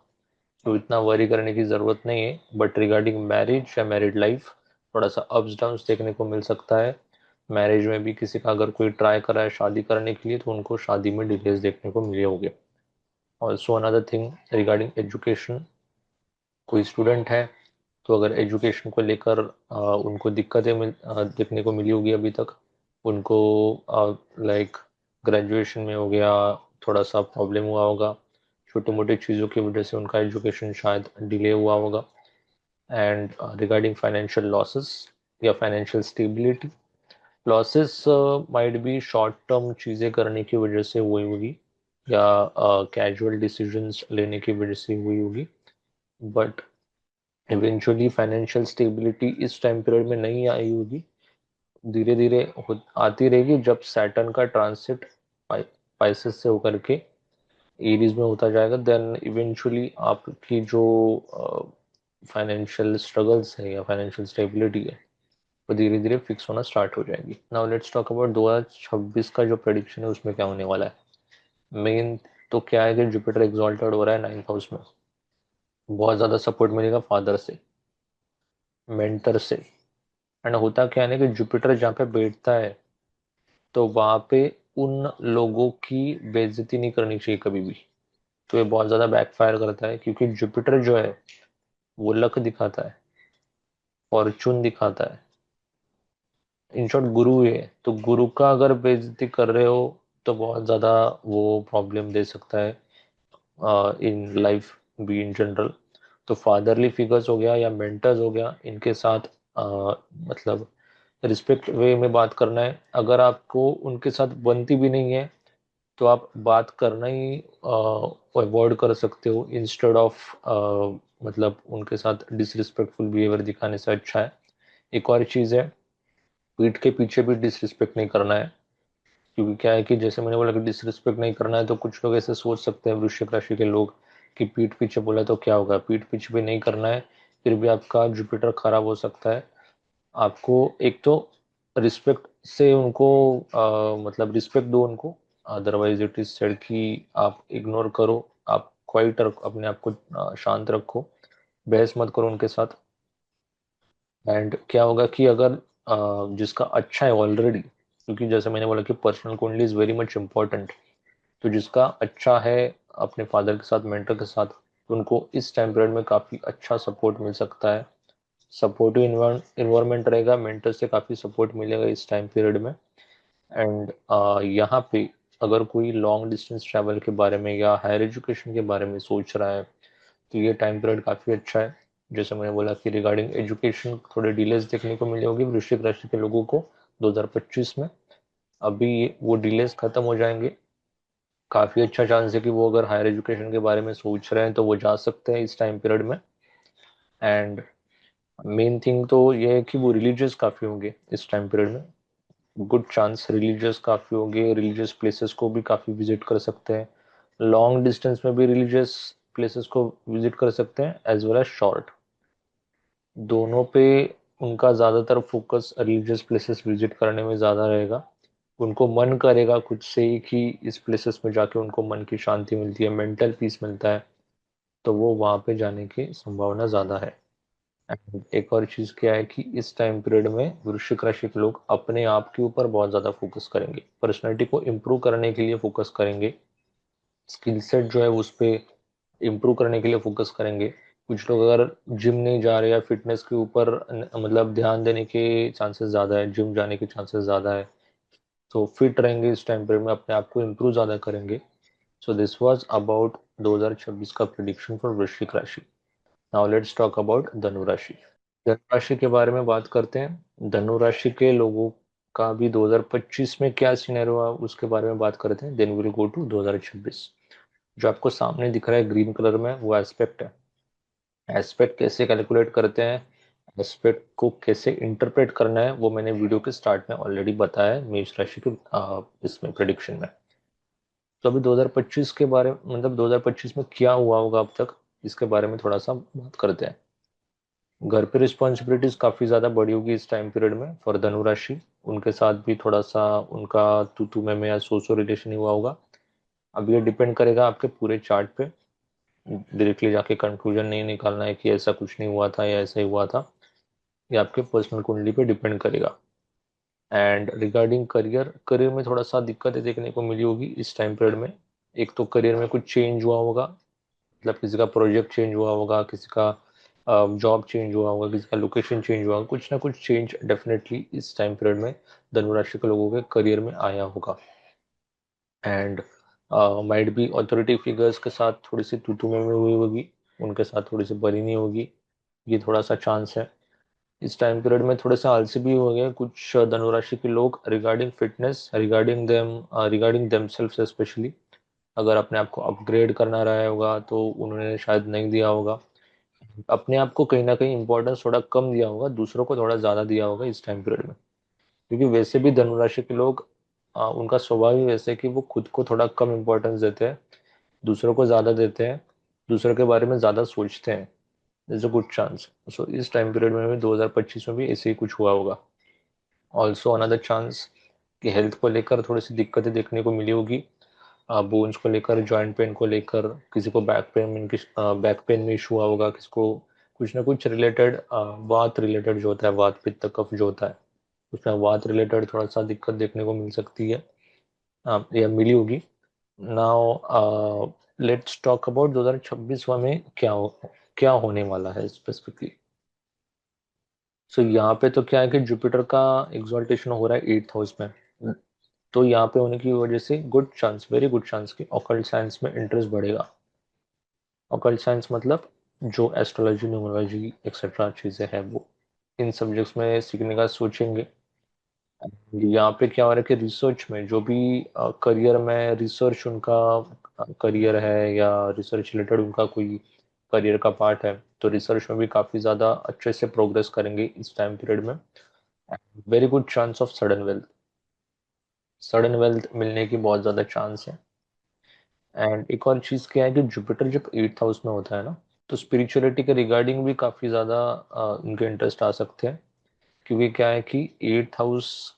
तो इतना वरी करने की ज़रूरत नहीं है। बट रिगार्डिंग मैरिज या मैरिड लाइफ थोड़ा सा अप्स डाउन्स देखने को मिल सकता है। मैरिज में भी किसी का अगर कोई ट्राई कर रहा है शादी करने के लिए तो उनको शादी में डिलेज देखने को मिले होंगे। Also another thing regarding education, कोई स्टूडेंट है तो अगर एजुकेशन को लेकर उनको दिक्कतें देखने को मिली होगी अभी तक, उनको लाइक ग्रेजुएशन में हो गया थोड़ा सा प्रॉब्लम हुआ होगा, छोटी मोटी चीज़ों की वजह से उनका एजुकेशन शायद डिले हुआ होगा। एंड रिगार्डिंग फाइनेंशियल लॉसेस या financial stability, losses might be short term चीज़ें करने की वजह से हुई होगी या कैजुअल डिसीजंस लेने की वजह से हुई होगी। बट इवेंचुअली फाइनेंशियल स्टेबिलिटी इस टाइम पीरियड में नहीं आई होगी, धीरे धीरे आती रहेगी जब सैटर्न का ट्रांसिट पाइसेस से होकर के एरीज में होता जाएगा। देन इवेंचुअली आपकी जो फाइनेंशियल स्ट्रगल्स है या फाइनेंशियल स्टेबिलिटी है वो धीरे धीरे फिक्स होना स्टार्ट हो जाएगी। नाउ लेट्स टॉक अबाउट 2026 का जो प्रेडिक्शन है उसमें क्या होने वाला है। मेन तो क्या है कि जुपिटर एग्जॉल्टेड हो रहा है 9th हाउस में, बहुत ज़्यादा सपोर्ट मिलेगा फादर से, मेंटर से। एंड होता क्या है ना कि जुपिटर जहाँ पे बैठता है तो वहाँ पे उन लोगों की बेइज्जती नहीं करनी चाहिए कभी भी। तो ये बहुत ज़्यादा बैकफायर करता है, क्योंकि जुपिटर जो है वो लक दिखाता है, फॉर्चून दिखाता है, इन शॉर्ट गुरु है। तो गुरु का अगर बेइज्जती कर रहे हो तो बहुत ज़्यादा वो प्रॉब्लम दे सकता है इन लाइफ भी इन जनरल। तो फादरली फिगर्स हो गया या मेंटर्स हो गया, इनके साथ मतलब रिस्पेक्ट वे में बात करना है। अगर आपको उनके साथ बनती भी नहीं है तो आप बात करना ही अवॉइड कर सकते हो, इंस्टेड ऑफ मतलब उनके साथ डिसरिस्पेक्टफुल बिहेवियर दिखाने से अच्छा है। एक और चीज़ है, पीठ के पीछे भी डिसरिस्पेक्ट नहीं करना है। क्योंकि क्या है कि जैसे मैंने बोला कि डिसरिस्पेक्ट नहीं करना है, तो कुछ लोग ऐसे सोच सकते हैं वृश्चिक राशि के लोग कि पीठ पीछे बोला तो क्या होगा, पीठ पीछे भी नहीं करना है, फिर भी आपका जुपिटर खराब हो सकता है। आपको एक तो रिस्पेक्ट से उनको मतलब रिस्पेक्ट दो उनको, अदरवाइज इट इज सेड कि आप इग्नोर करो, आप क्वाइट रखो अपने आप को, शांत रखो, बहस मत करो उनके साथ। एंड क्या होगा कि अगर जिसका अच्छा है ऑलरेडी, क्योंकि जैसे मैंने बोला कि पर्सनल कुंडली इज वेरी मच इम्पोर्टेंट, तो जिसका अच्छा है अपने फादर के साथ, मेंटर के साथ, तो उनको इस टाइम पीरियड में काफ़ी अच्छा सपोर्ट मिल सकता है। सपोर्टिव इन्वायरमेंट रहेगा, मेंटर से काफ़ी सपोर्ट मिलेगा इस टाइम पीरियड में। एंड यहाँ पे अगर कोई लॉन्ग डिस्टेंस ट्रैवल के बारे में या हायर एजुकेशन के बारे में सोच रहा है तो ये टाइम पीरियड काफ़ी अच्छा है। जैसे मैंने बोला कि रिगार्डिंग एजुकेशन थोड़े डिलेज देखने को मिले होगी वृश्चिक राशि के लोगों को 2025 में। अभी वो डिलेज खत्म हो जाएंगे, काफ़ी अच्छा चांस है कि वो अगर हायर एजुकेशन के बारे में सोच रहे हैं तो वो जा सकते हैं इस टाइम पीरियड में। एंड मेन थिंग तो ये है कि वो रिलीजियस काफ़ी होंगे इस टाइम पीरियड में। गुड चांस रिलीजियस काफ़ी होंगे, रिलीजियस प्लेसेस को भी काफ़ी विजिट कर सकते हैं, लॉन्ग डिस्टेंस में भी रिलीजियस प्लेसेस को विजिट कर सकते हैं एज वेल एज शॉर्ट, दोनों पे उनका ज़्यादातर फोकस रिलीजियस प्लेसेस विजिट करने में ज़्यादा रहेगा। उनको मन करेगा खुद से ही कि इस प्लेसेस में जाके उनको मन की शांति मिलती है, मेंटल पीस मिलता है, तो वो वहाँ पे जाने की संभावना ज़्यादा है। And एक और चीज़ क्या है कि इस टाइम पीरियड में वृश्चिक राशि के लोग अपने आप के ऊपर बहुत ज़्यादा फोकस करेंगे, पर्सनैलिटी को इम्प्रूव करने के लिए फोकस करेंगे, स्किल सेट जो है उस पर इम्प्रूव करने के लिए फोकस करेंगे। कुछ लोग अगर जिम नहीं जा रहे या फिटनेस के ऊपर मतलब ध्यान देने के चांसेस ज़्यादा है, जिम जाने के चांसेस ज़्यादा है, तो फिट रहेंगे इस टाइम पीरियड में, अपने आप को इम्प्रूव ज़्यादा करेंगे। सो दिस वाज अबाउट 2026 का प्रिडिक्शन फॉर वृश्चिक राशि। नाउ लेट्स टॉक अबाउट धनु राशि। धनु राशि के बारे में बात करते हैं। धनु राशि के लोगों का भी 2025 में क्या सिनेरियो हुआ उसके बारे में बात करते हैं, देन विल गो टू 2026। जो आपको सामने दिख रहा है ग्रीन कलर में वो एस्पेक्ट है। एस्पेक्ट कैसे कैलकुलेट करते हैं, एस्पेक्ट को कैसे इंटरप्रेट करना है, वो मैंने वीडियो के स्टार्ट में ऑलरेडी बताया है मेष राशि के इसमें प्रेडिक्शन में। तो अभी 2025 के बारे में मतलब 2025 में क्या हुआ होगा अब तक, इसके बारे में थोड़ा सा बात करते हैं। घर पे रिस्पॉन्सिबिलिटीज काफ़ी ज़्यादा बढ़ी होगी इस टाइम पीरियड में फॉर धनु राशि। उनके साथ भी थोड़ा सा उनका तू में या सो रिलेशन हुआ होगा। अब ये डिपेंड करेगा आपके पूरे चार्ट पे, डायरेक्टली जाके कंक्लूजन नहीं निकालना है कि ऐसा कुछ नहीं हुआ था या ऐसा ही हुआ था, ये आपके पर्सनल कुंडली पे डिपेंड करेगा। एंड रिगार्डिंग करियर, करियर में थोड़ा सा दिक्कतें देखने को मिली होगी इस टाइम पीरियड में। एक तो करियर में कुछ चेंज हुआ होगा, मतलब किसी का प्रोजेक्ट चेंज हुआ होगा, किसी का जॉब चेंज हुआ होगा, किसी का लोकेशन चेंज हुआ होगा, कुछ ना कुछ चेंज डेफिनेटली इस टाइम पीरियड में धनु राशि के लोगों के करियर में आया होगा। एंड माइट भी अथॉरिटी फिगर्स के साथ थोड़ी सी तू में हुई होगी, उनके साथ थोड़ी सी बनी नहीं होगी, ये थोड़ा सा चांस है। इस टाइम पीरियड में थोड़े से आलसी भी हो गए कुछ धनुराशि के लोग regarding fitness, regarding themselves specially. अगर अपने आप को अपग्रेड करना रहा होगा तो उन्होंने शायद नहीं दिया होगा, अपने आप को कहीं ना कहीं इंपॉर्टेंस थोड़ा कम दिया होगा, दूसरों को थोड़ा ज़्यादा दिया होगा इस टाइम पीरियड में। क्योंकि वैसे भी धनुराशि के लोग उनका स्वभाव ही वैसे है कि वो खुद को थोड़ा कम इंपॉर्टेंस देते हैं, दूसरों को ज़्यादा देते हैं, दूसरों के बारे में ज़्यादा सोचते हैं। Is a good chance. So इस टाइम पीरियड में भी 2025 में भी ऐसे ही कुछ हुआ होगा। ऑल्सो अनदर चांस कि हेल्थ को लेकर थोड़ी सी दिक्कतें देखने को मिली होगी, बोन्स को लेकर, जॉइंट पेन को लेकर, किसी को बैक पेन में इशू हुआ होगा, किसी को कुछ ना कुछ रिलेटेड वात रिलेटेड जो होता है, वात पित्त कफ जो होता है उसमें वात रिलेटेड थोड़ा सा दिक्कत देखने को मिल सकती है, या मिली होगी। नाउ लेट्स टॉक अबाउट 2026 में क्या होने वाला है स्पेसिफिकली। सो यहाँ पे तो क्या है कि जुपिटर का एग्जॉल्टेशन हो रहा है 8th हाउस में, तो यहाँ पे होने की वजह से good chance, very good chance कि ऑकल्ट साइंस में इंटरेस्ट बढ़ेगा। ऑकल्ट साइंस मतलब जो एस्ट्रोलॉजी, न्यूमरोलॉजी एक्सेट्रा चीज़ें हैं वो इन सब्जेक्ट्स में सीखने का सोचेंगे। यहाँ पे क्या हो रहा है कि रिसर्च में जो भी करियर में रिसर्च उनका करियर है या रिसर्च रिलेटेड उनका कोई करियर का पार्ट है, तो रिसर्च में भी काफ़ी ज़्यादा अच्छे से प्रोग्रेस करेंगे इस टाइम पीरियड में। Very good chance of sudden wealth, sudden wealth मिलने की बहुत ज़्यादा चांस है। एंड एक और चीज़ क्या है कि जुपिटर जब 8th हाउस में होता है ना, तो स्पिरिचुअलिटी के रिगार्डिंग भी काफ़ी ज़्यादा उनके इंटरेस्ट आ सकते हैं। क्योंकि क्या है कि 8th हाउस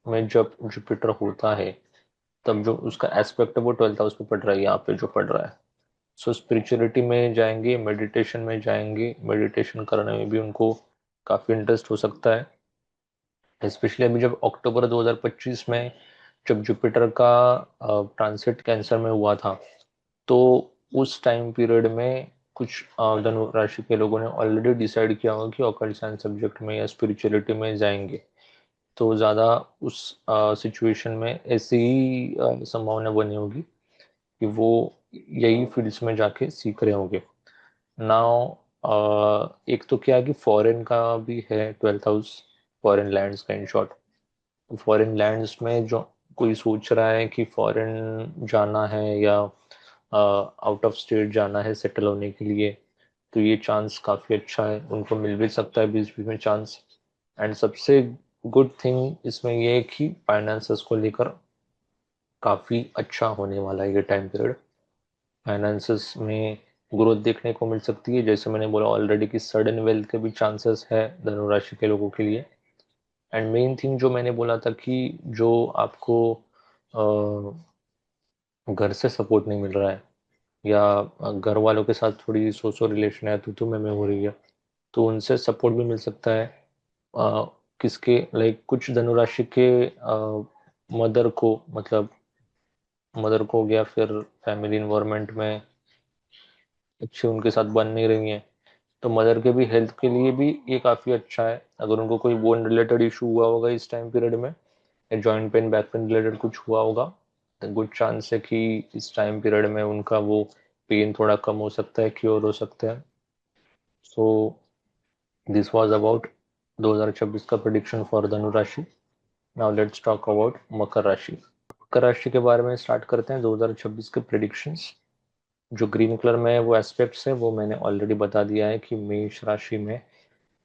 में जब जुपिटर होता है तब जो उसका एस्पेक्ट है वो 12th हाउस पे पड़ रहा है, यहाँ पे जो पड़ रहा है। सो स्पिरिचुअलिटी में जाएंगे, मेडिटेशन में जाएंगे, मेडिटेशन करने में भी उनको काफ़ी इंटरेस्ट हो सकता है। स्पेशली अभी जब अक्टूबर 2025 में जब जुपिटर का ट्रांसिट कैंसर में हुआ था, तो उस टाइम पीरियड में कुछ धनु राशि के लोगों ने ऑलरेडी डिसाइड किया होगा कि ऑकल्ट साइंस सब्जेक्ट में या स्पिरिचुअलिटी में जाएंगे, तो ज़्यादा उस सिचुएशन में ऐसी ही संभावना बनी होगी कि वो यही फील्ड्स में जाके सीख रहे होंगे। नाउ एक तो क्या है कि फॉरेन का भी है 12th हाउस, फॉरेन लैंड्स का इन शॉर्ट। फॉरेन लैंड्स में जो कोई सोच रहा है कि फॉरेन जाना है या आउट ऑफ स्टेट जाना है सेटल होने के लिए, तो ये चांस काफ़ी अच्छा है, उनको मिल भी सकता है बीच बीच में चांस। एंड सबसे गुड थिंग इसमें ये है कि फाइनेंसेस को लेकर काफ़ी अच्छा होने वाला है ये टाइम पीरियड। फाइनेंसेस में ग्रोथ देखने को मिल सकती है, जैसे मैंने बोला ऑलरेडी कि सडन वेल्थ के भी चांसेस है धनु राशि के लोगों के लिए। एंड मेन थिंग जो मैंने बोला था कि जो आपको घर से सपोर्ट नहीं मिल रहा है या घर वालों के साथ थोड़ी सोशल रिलेशन है तो में हो रही है, तो उनसे सपोर्ट भी मिल सकता है। अ, किसके लाइक कुछ धनुराशि के मदर को, मतलब मदर को हो गया, फिर फैमिली इन्वायरमेंट में अच्छी उनके साथ बन नहीं रही हैं, तो मदर के भी हेल्थ के लिए भी ये काफ़ी अच्छा है। अगर उनको कोई बोन रिलेटेड इशू हुआ होगा इस टाइम पीरियड में, या joint pain back pain related कुछ हुआ होगा, तो गुड चांस है कि इस टाइम पीरियड में उनका वो पेन थोड़ा कम हो सकता है, क्योर हो सकता है। सो दिस वाज अबाउट 2026 का प्रिडिक्शन फॉर धनु राशि। नाउ लेट्स टॉक अबाउट मकर राशि। मकर राशि के बारे में स्टार्ट करते हैं 2026 के प्रिडिक्शंस। जो ग्रीन कलर में है वो एस्पेक्ट्स है, वो मैंने ऑलरेडी बता दिया है कि मेष राशि में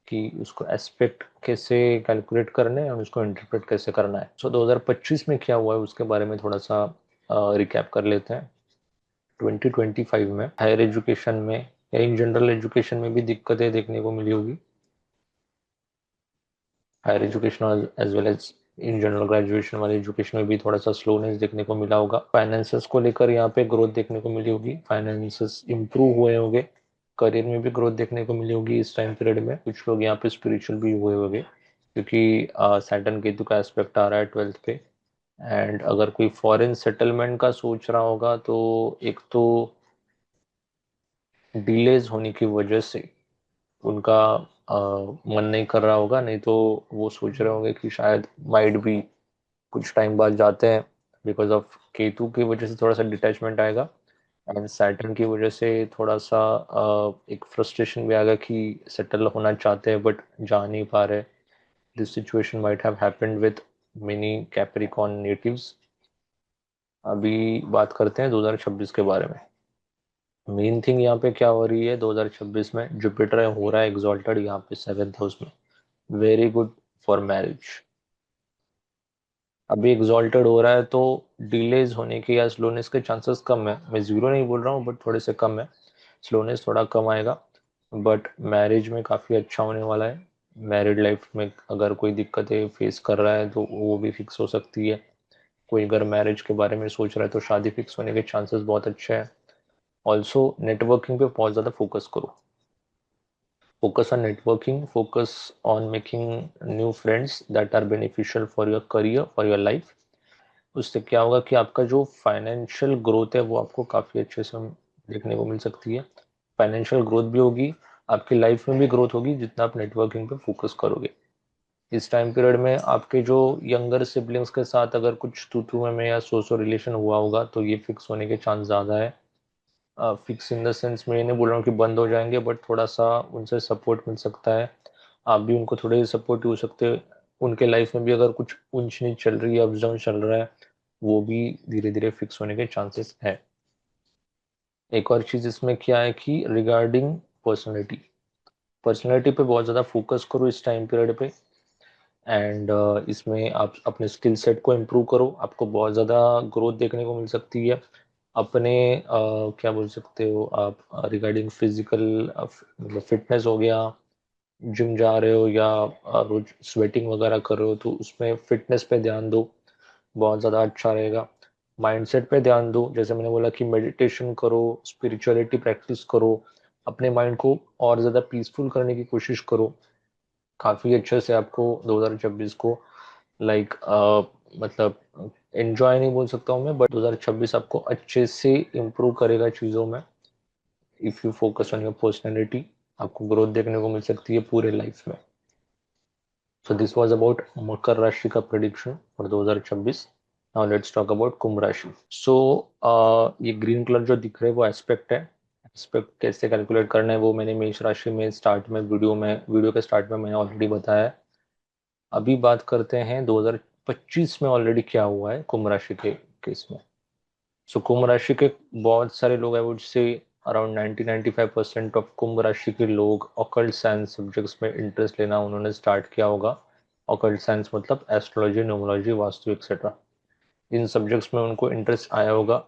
कि उसको एस्पेक्ट कैसे कैलकुलेट करने हैं और उसको इंटरप्रेट कैसे करना है। सो 2025 में क्या हुआ है उसके बारे में थोड़ा सा रिकैप कर लेते हैं। 2025 में हायर एजुकेशन में या इन जनरल एजुकेशन में भी दिक्कतें देखने को मिली होगी। Higher education as well as in general graduation वाले एजुकेशन में भी थोड़ा सा स्लोनेस देखने को मिला होगा। फाइनेंसेस को लेकर यहाँ पे ग्रोथ देखने को मिली होगी, फाइनेंसेस इंप्रूव हुए होंगे, करियर में भी ग्रोथ देखने को मिली होगी इस टाइम पीरियड में। कुछ लोग यहाँ पे स्पिरिचुअल भी हुए होंगे क्योंकि सैटर्न केतु का एस्पेक्ट आ रहा है 12th पे। एंड अगर कोई फॉरेन सेटलमेंट का सोच रहा होगा तो एक तो डिलेज होने की वजह से उनका मन नहीं कर रहा होगा, नहीं तो वो सोच रहे होंगे कि शायद माइट भी कुछ टाइम बाद जाते हैं। बिकॉज ऑफ केतु की वजह से थोड़ा सा डिटैचमेंट आएगा, एंड सैटर्न की वजह से थोड़ा सा एक फ्रस्ट्रेशन भी आएगा कि सेटल होना चाहते हैं बट जा नहीं पा रहे। This situation might have happened with many Capricorn natives. अभी बात करते हैं 2026 के बारे में। मेन थिंग यहाँ पे क्या हो रही है 2026 में, जुपिटर हो रहा है एग्जॉल्टेड यहाँ पे 7th हाउस में, वेरी गुड फॉर मैरिज। अभी एग्जॉल्टेड हो रहा है तो डिलेज होने के या स्लोनेस के चांसेस कम है। मैं जीरो नहीं बोल रहा हूँ बट थोड़े से कम है, स्लोनेस थोड़ा कम आएगा। बट मैरिज में काफ़ी अच्छा होने वाला है। मैरिड लाइफ में अगर कोई दिक्कतें फेस कर रहा है तो वो भी फिक्स हो सकती है। कोई अगर मैरिज के बारे में सोच रहा है तो शादी फिक्स होने के चांसेस बहुत अच्छे हैं। ऑल्सो नेटवर्किंग पे बहुत ज़्यादा फोकस करो, focus on networking, focus on making new friends that are beneficial for your career, for your life। उससे क्या होगा कि आपका जो फाइनेंशियल ग्रोथ है वो आपको काफ़ी अच्छे से देखने को मिल सकती है। फाइनेंशियल ग्रोथ भी होगी, आपकी लाइफ में भी ग्रोथ होगी जितना आप नेटवर्किंग पे फोकस करोगे। इस टाइम पीरियड में आपके जो यंगर सिबलिंग्स के साथ अगर कुछ तू तू में या सो रिलेशन हुआ होगा तो ये फिक्स होने के चांस ज़्यादा है। फिक्स इन द सेंस मैं ये नहीं बोल रहा हूँ कि बंद हो जाएंगे, बट थोड़ा सा उनसे सपोर्ट मिल सकता है, आप भी उनको थोड़े सपोर्ट हो सकते हो। उनके लाइफ में भी अगर कुछ ऊंच नीच चल रही है, अप डाउन चल रहा है, वो भी धीरे धीरे फिक्स होने के चांसेस है। एक और चीज़ इसमें क्या है कि रिगार्डिंग पर्सनैलिटी, पर्सनैलिटी पे बहुत ज़्यादा फोकस करो इस टाइम पीरियड पे। एंड इसमें आप अपने स्किल सेट को इम्प्रूव करो, आपको बहुत ज़्यादा ग्रोथ देखने को मिल सकती है। अपने क्या बोल सकते हो आप रिगार्डिंग फिजिकल, मतलब फिटनेस हो गया, जिम जा रहे हो या रोज स्वेटिंग वगैरह कर रहे हो तो उसमें फिटनेस पे ध्यान दो, बहुत ज़्यादा अच्छा रहेगा। माइंडसेट पे ध्यान दो, जैसे मैंने बोला कि मेडिटेशन करो, स्पिरिचुअलिटी प्रैक्टिस करो, अपने माइंड को और ज़्यादा पीसफुल करने की कोशिश करो। काफ़ी अच्छे से आपको 2026 को लाइक मतलब एंजॉय नहीं बोल सकता हूँ मैं, बट 2026 आपको अच्छे से इम्प्रूव करेगा चीज़ों में। If you focus on your personality आपको ग्रोथ देखने को मिल सकती है पूरे लाइफ में। सो दिस वाज अबाउट मकर राशि का prediction for 2026। Now let's talk about कुंभ राशि। सो ये ग्रीन कलर जो दिख रहा है वो एस्पेक्ट है। एस्पेक्ट कैसे कैलकुलेट करना है वो मैंने मेष राशि में स्टार्ट में वीडियो के स्टार्ट में मैंने ऑलरेडी बताया है। अभी बात करते हैं 2025 में ऑलरेडी क्या हुआ है कुंभ राशि के केस में। सो कुंभ राशि के बहुत सारे लोग, I would say around 90-95% of कुंभ राशि के लोग ऑकल्ट साइंस सब्जेक्ट्स में इंटरेस्ट लेना उन्होंने स्टार्ट किया होगा। ऑकल्ट साइंस मतलब एस्ट्रोलॉजी, न्यूमरोलॉजी, वास्तु एक्सेट्रा, इन सब्जेक्ट्स में उनको इंटरेस्ट आया होगा।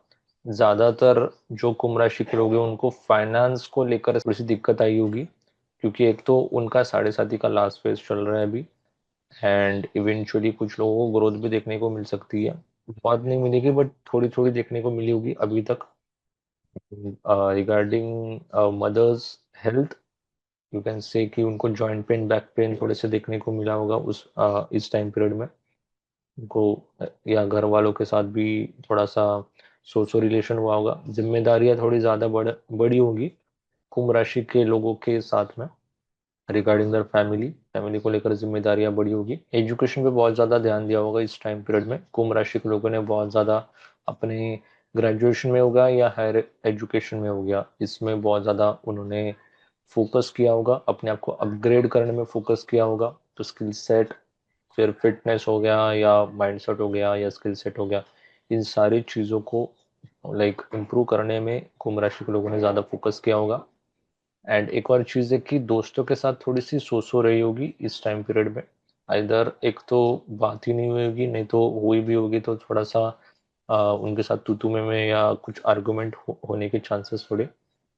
ज़्यादातर जो कुंभ राशि के लोग हैं उनको फाइनेंस को लेकर थोड़ी सी दिक्कत आई होगी, क्योंकि एक तो उनका 7.5 का लास्ट फेज चल रहा है अभी, एंड इवेंचुअली कुछ लोगों को ग्रोथ भी देखने को मिल सकती है। बहुत नहीं मिलेगी बट थोड़ी थोड़ी देखने को मिली होगी अभी तक। Regarding mother's health, you can say कि उनको जॉइंट पेन, बैक पेन थोड़े से देखने को मिला होगा इस टाइम पीरियड में उनको, या घर वालों के साथ भी थोड़ा सा सोचो रिलेशन हुआ होगा। जिम्मेदारियां थोड़ी ज़्यादा बड़ी होगी कुंभ राशि के लोगों के साथ में। रिगार्डिंग दर फैमिली, फैमिली को लेकर जिम्मेदारियां बड़ी होगी। एजुकेशन पे बहुत ज़्यादा ध्यान दिया होगा इस टाइम पीरियड में। कुंभ राशि के लोगों ने बहुत ज़्यादा अपने ग्रेजुएशन में होगा या हायर एजुकेशन में हो गया, इसमें बहुत ज़्यादा उन्होंने फोकस किया होगा, अपने आप को अपग्रेड करने में फोकस किया होगा। तो स्किल सेट, फिर फिटनेस हो गया या माइंडसेट हो गया या स्किल सेट हो गया, इन सारी चीज़ों को लाइक इम्प्रूव करने में कुंभ राशि के लोगों ने ज़्यादा फोकस किया होगा। एंड एक और चीज़ है कि दोस्तों के साथ थोड़ी सी सोच हो रही होगी इस टाइम पीरियड में। इधर एक तो बात ही नहीं हुई होगी, नहीं तो हुई भी होगी तो थोड़ा सा उनके साथ तू में या कुछ आर्गुमेंट होने के चांसेस थोड़े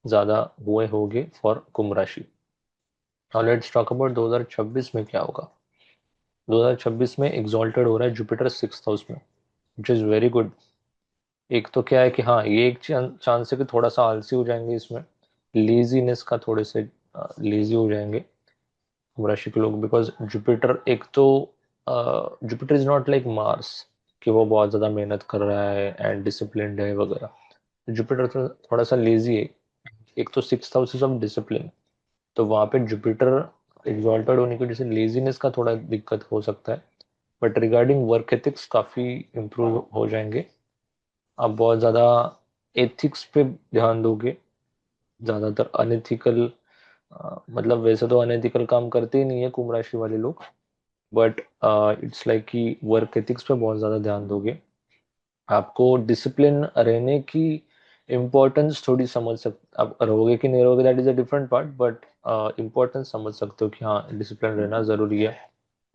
ज़्यादा हुए होंगे फॉर कुंभ राशि। नाउ लेट्स टॉक अबाउट 2026 में क्या होगा। 2026 में एग्जॉल्टेड हो रहा है जुपिटर 6th हाउस में, विच इज़ वेरी गुड। एक तो क्या है कि हाँ, ये एक चांस है कि थोड़ा सा आलसी हो जाएंगे इसमें, लेजीनेस का थोड़े से लेजी हो जाएंगे राशि के लोग, बिकॉज जुपिटर एक तो Jupiter is not like Mars कि वो बहुत ज़्यादा मेहनत कर रहा है एंड डिसिप्लिन्ड है वगैरह। जुपिटर तो थोड़ा सा लेजी है। एक तो 6th हाउस ऑफ डिसिप्लिन, तो वहाँ पे जुपिटर एग्जॉल्टेड होने की वजह से लेजीनेस का थोड़ा दिक्कत हो सकता है। बट रिगार्डिंग वर्क एथिक्स काफ़ी इम्प्रूव हो जाएंगे। आप बहुत ज़्यादा एथिक्स पे ध्यान दोगे। ज़्यादातर अनएथिकल, मतलब वैसे तो अनएथिकल काम करते ही नहीं है कुंभ राशि वाले लोग, बट इट्स लाइक कि वर्क एथिक्स पे बहुत ज़्यादा ध्यान दोगे। आपको डिसिप्लिन रहने की इम्पोर्टेंस थोड़ी समझ सक आप रहोगे कि नहीं रहोगे, that is a different part, but importance समझ सकते हो कि हाँ डिसिप्लिन रहना ज़रूरी है,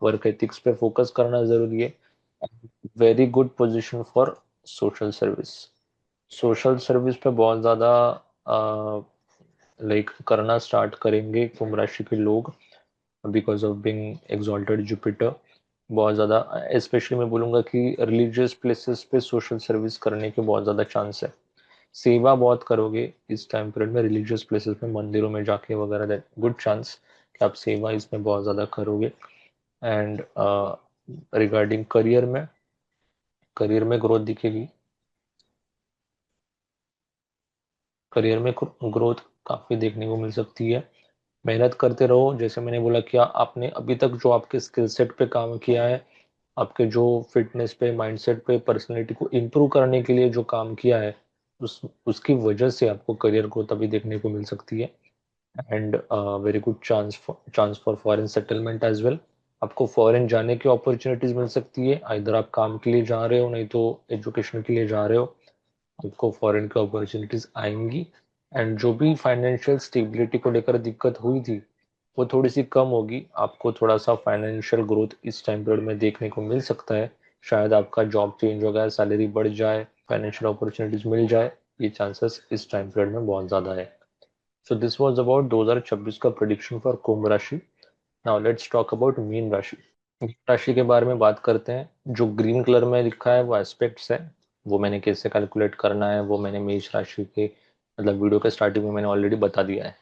वर्क एथिक्स पे फोकस करना ज़रूरी है। Very good position for social service. Social service पे बहुत ज़्यादा लाइक करना स्टार्ट करेंगे कुंभ राशि के लोग, because of being exalted Jupiter. बहुत ज़्यादा, स्पेशली मैं बोलूँगा कि रिलीजियस प्लेसेस पे सोशल सर्विस करने के बहुत ज़्यादा चांस है। सेवा बहुत करोगे इस टाइम पीरियड में रिलीजियस प्लेसेस में, मंदिरों में जाके वगैरह, दैट गुड चांस कि आप सेवा इसमें बहुत ज़्यादा करोगे। एंड रिगार्डिंग करियर में ग्रोथ दिखेगी। करियर में ग्रोथ काफ़ी देखने को मिल सकती है। मेहनत करते रहो, जैसे मैंने बोला कि आपने अभी तक जो आपके स्किल सेट पे काम किया है, आपके जो फिटनेस पे, माइंडसेट पे, पर्सनालिटी को इम्प्रूव करने के लिए जो काम किया है, उसकी वजह से आपको करियर ग्रोथ अभी देखने को मिल सकती है। And very good chance for foreign settlement as well. आपको फॉरेन जाने की अपॉर्चुनिटीज मिल सकती है, इधर आप काम के लिए जा रहे हो नहीं तो एजुकेशन के लिए जा रहे हो, आपको फॉरेन की अपॉर्चुनिटीज आएंगी। एंड जो भी फाइनेंशियल स्टेबिलिटी को लेकर दिक्कत हुई थी वो थोड़ी सी कम होगी। आपको थोड़ा सा फाइनेंशियल ग्रोथ इस टाइम पीरियड में देखने को मिल सकता है। शायद आपका जॉब चेंज हो गया, सैलरी बढ़ जाए, फाइनेंशियल अपॉर्चुनिटीज मिल जाए, ये चांसेस इस टाइम पीरियड में बहुत ज़्यादा है। सो दिस वाज अबाउट 2026 का प्रेडिक्शन फॉर कुंभ राशि। Now let's talk about mean राशि। मीन राशि के बारे में बात करते हैं। जो ग्रीन कलर में लिखा है वो एस्पेक्ट्स है, वो मैंने कैसे कैलकुलेट करना है वो मैंने मेष राशि के मतलब वीडियो के स्टार्टिंग में मैंने ऑलरेडी बता दिया है।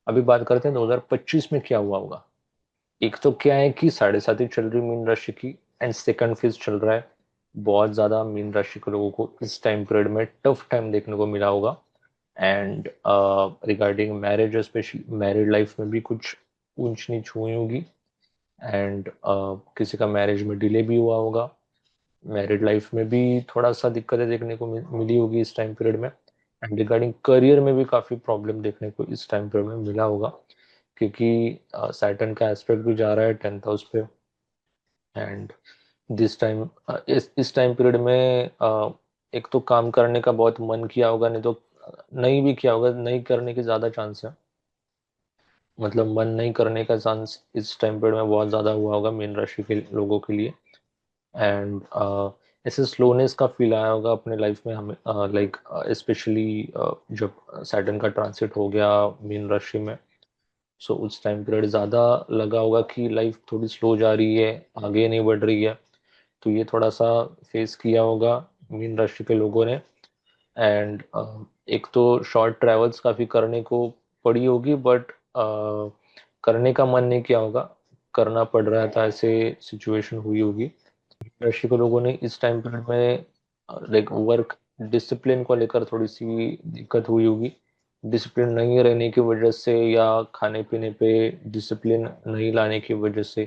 अभी बात करते हैं 2025 में क्या हुआ होगा। एक तो क्या है कि 7.5 चल रही मीन राशि की, एंड सेकंड फेज चल रहा है। बहुत ज्यादा मीन राशि के लोगों को इस टाइम पीरियड में टफ टाइम देखने को मिला होगा। And regarding marriage, specially married life में भी कुछ ऊंच नीच हुई होगी, एंड किसी का मैरिज में डिले भी हुआ होगा। मैरिड लाइफ में भी थोड़ा सा दिक्कतें देखने को मिली होगी इस टाइम पीरियड में। एंड रिगार्डिंग करियर में भी काफ़ी प्रॉब्लम देखने को इस टाइम पीरियड में मिला होगा, क्योंकि सैटर्न का एस्पेक्ट भी जा रहा है 10th हाउस पे। एंड दिस टाइम इस टाइम पीरियड में एक तो काम करने का बहुत मन किया होगा, नहीं तो नहीं भी किया होगा, नहीं करने के ज़्यादा चांस है। मतलब मन नहीं करने का चांस इस टाइम पीरियड में बहुत ज़्यादा हुआ होगा मीन राशि के लोगों के लिए। एंड ऐसे स्लोनेस का फील आया होगा अपने लाइफ में हमें, लाइक स्पेशली जब सैटर्न का ट्रांसिट हो गया मीन राशि में। सो उस टाइम पीरियड ज़्यादा लगा होगा कि लाइफ थोड़ी स्लो जा रही है, आगे नहीं बढ़ रही है। तो ये थोड़ा सा फेस किया होगा मीन राशि के लोगों ने। एंड एक तो शॉर्ट ट्रैवल्स काफ़ी करने को पड़ी होगी, बट करने का मन नहीं किया होगा, करना पड़ रहा था, ऐसे सिचुएशन हुई होगी। राशि के लोगों ने इस टाइम पीरियड में लाइक वर्क डिसिप्लिन को लेकर थोड़ी सी दिक्कत हुई होगी। डिसिप्लिन नहीं रहने की वजह से या खाने पीने पे डिसिप्लिन नहीं लाने की वजह से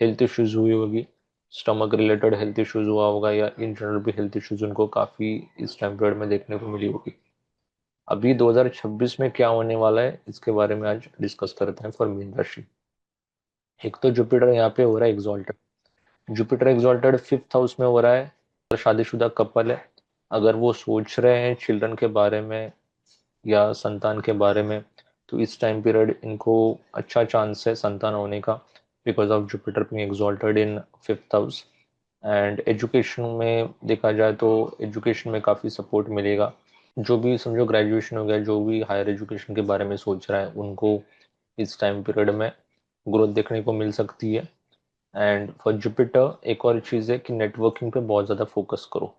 हेल्थ इश्यूज हुई होगी। स्टमक रिलेटेड हेल्थ इश्यूज हुआ होगा, या इन जनरल भी हेल्थ इश्यूज उनको काफ़ी इस टाइम पीरियड में देखने को मिली होगी। अभी 2026 में क्या होने वाला है इसके बारे में आज डिस्कस करते हैं फॉर मीन राशि। एक तो जुपिटर यहाँ पे हो रहा है exalted. Jupiter exalted 5th house में हो रहा है। अगर शादीशुदा कपल है, अगर वो सोच रहे हैं चिल्ड्रन के बारे में या संतान के बारे में, तो इस टाइम पीरियड इनको अच्छा चांस है संतान होने का, because of Jupiter being exalted in 5th house. And education में देखा जाए तो एजुकेशन में काफ़ी सपोर्ट मिलेगा। जो भी समझो ग्रेजुएशन हो गया, जो भी हायर एजुकेशन के बारे में सोच रहा है, उनको इस टाइम पीरियड में ग्रोथ देखने को मिल सकती है। एंड फॉर जुपिटर एक और चीज़ है कि नेटवर्किंग पे बहुत ज़्यादा फोकस करो।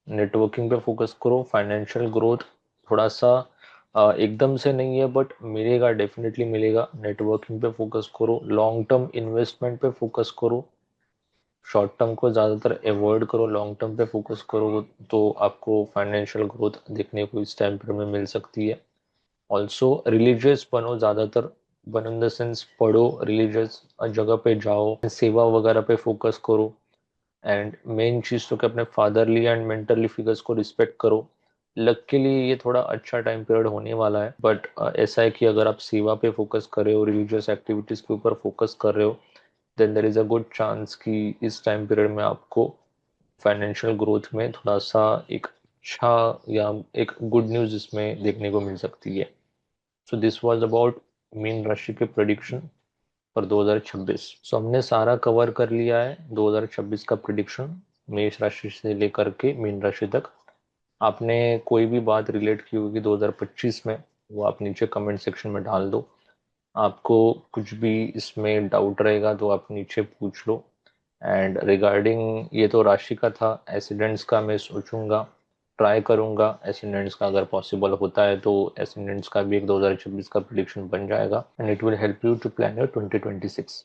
नेटवर्किंग पे फोकस करो। फाइनेंशियल ग्रोथ थोड़ा सा एकदम से नहीं है, बट मिलेगा, डेफिनेटली मिलेगा। नेटवर्किंग पे फोकस करो, लॉन्ग टर्म इन्वेस्टमेंट पे फोकस करो, शॉर्ट टर्म को ज़्यादातर अवॉइड करो, लॉन्ग टर्म पे फोकस करो, तो आपको फाइनेंशियल ग्रोथ देखने को इस टाइम पीरियड में मिल सकती है। ऑल्सो रिलीजियस बनो, ज़्यादातर बनो इन द सेंस पढ़ो, रिलीजियस जगह पे जाओ, सेवा वगैरह पे फोकस करो। एंड मेन चीज़ तो कि अपने फादरली एंड मेंटरली फिगर्स को रिस्पेक्ट करो। लक के लिए ये थोड़ा अच्छा टाइम पीरियड होने वाला है, बट ऐसा है कि अगर आप सेवा पे फोकस कर रहे हो, रिलीजियस एक्टिविटीज़ के ऊपर फोकस कर रहे हो, then there is a good chance कि इस टाइम पीरियड में आपको फाइनेंशियल ग्रोथ में थोड़ा सा एक अच्छा या एक गुड न्यूज़ इसमें देखने को मिल सकती है। सो दिस वाज अबाउट मीन राशि के प्रिडिक्शन फॉर 2026। सो हमने सारा कवर कर लिया है 2026 का प्रिडिक्शन, मेष राशि से लेकर के मीन राशि तक। आपने कोई भी बात रिलेट की होगी 2025 में, वो आप नीचे कमेंट सेक्शन में डाल दो। आपको कुछ भी इसमें डाउट रहेगा तो आप नीचे पूछ लो। एंड रिगार्डिंग ये तो राशि का था, एसिडेंट्स का मैं सोचूंगा, ट्राई करूंगा एसिडेंट्स का, अगर पॉसिबल होता है तो एसिडेंट्स का भी एक 2026 का प्रिडिक्शन बन जाएगा, and it will help you to plan your 2026।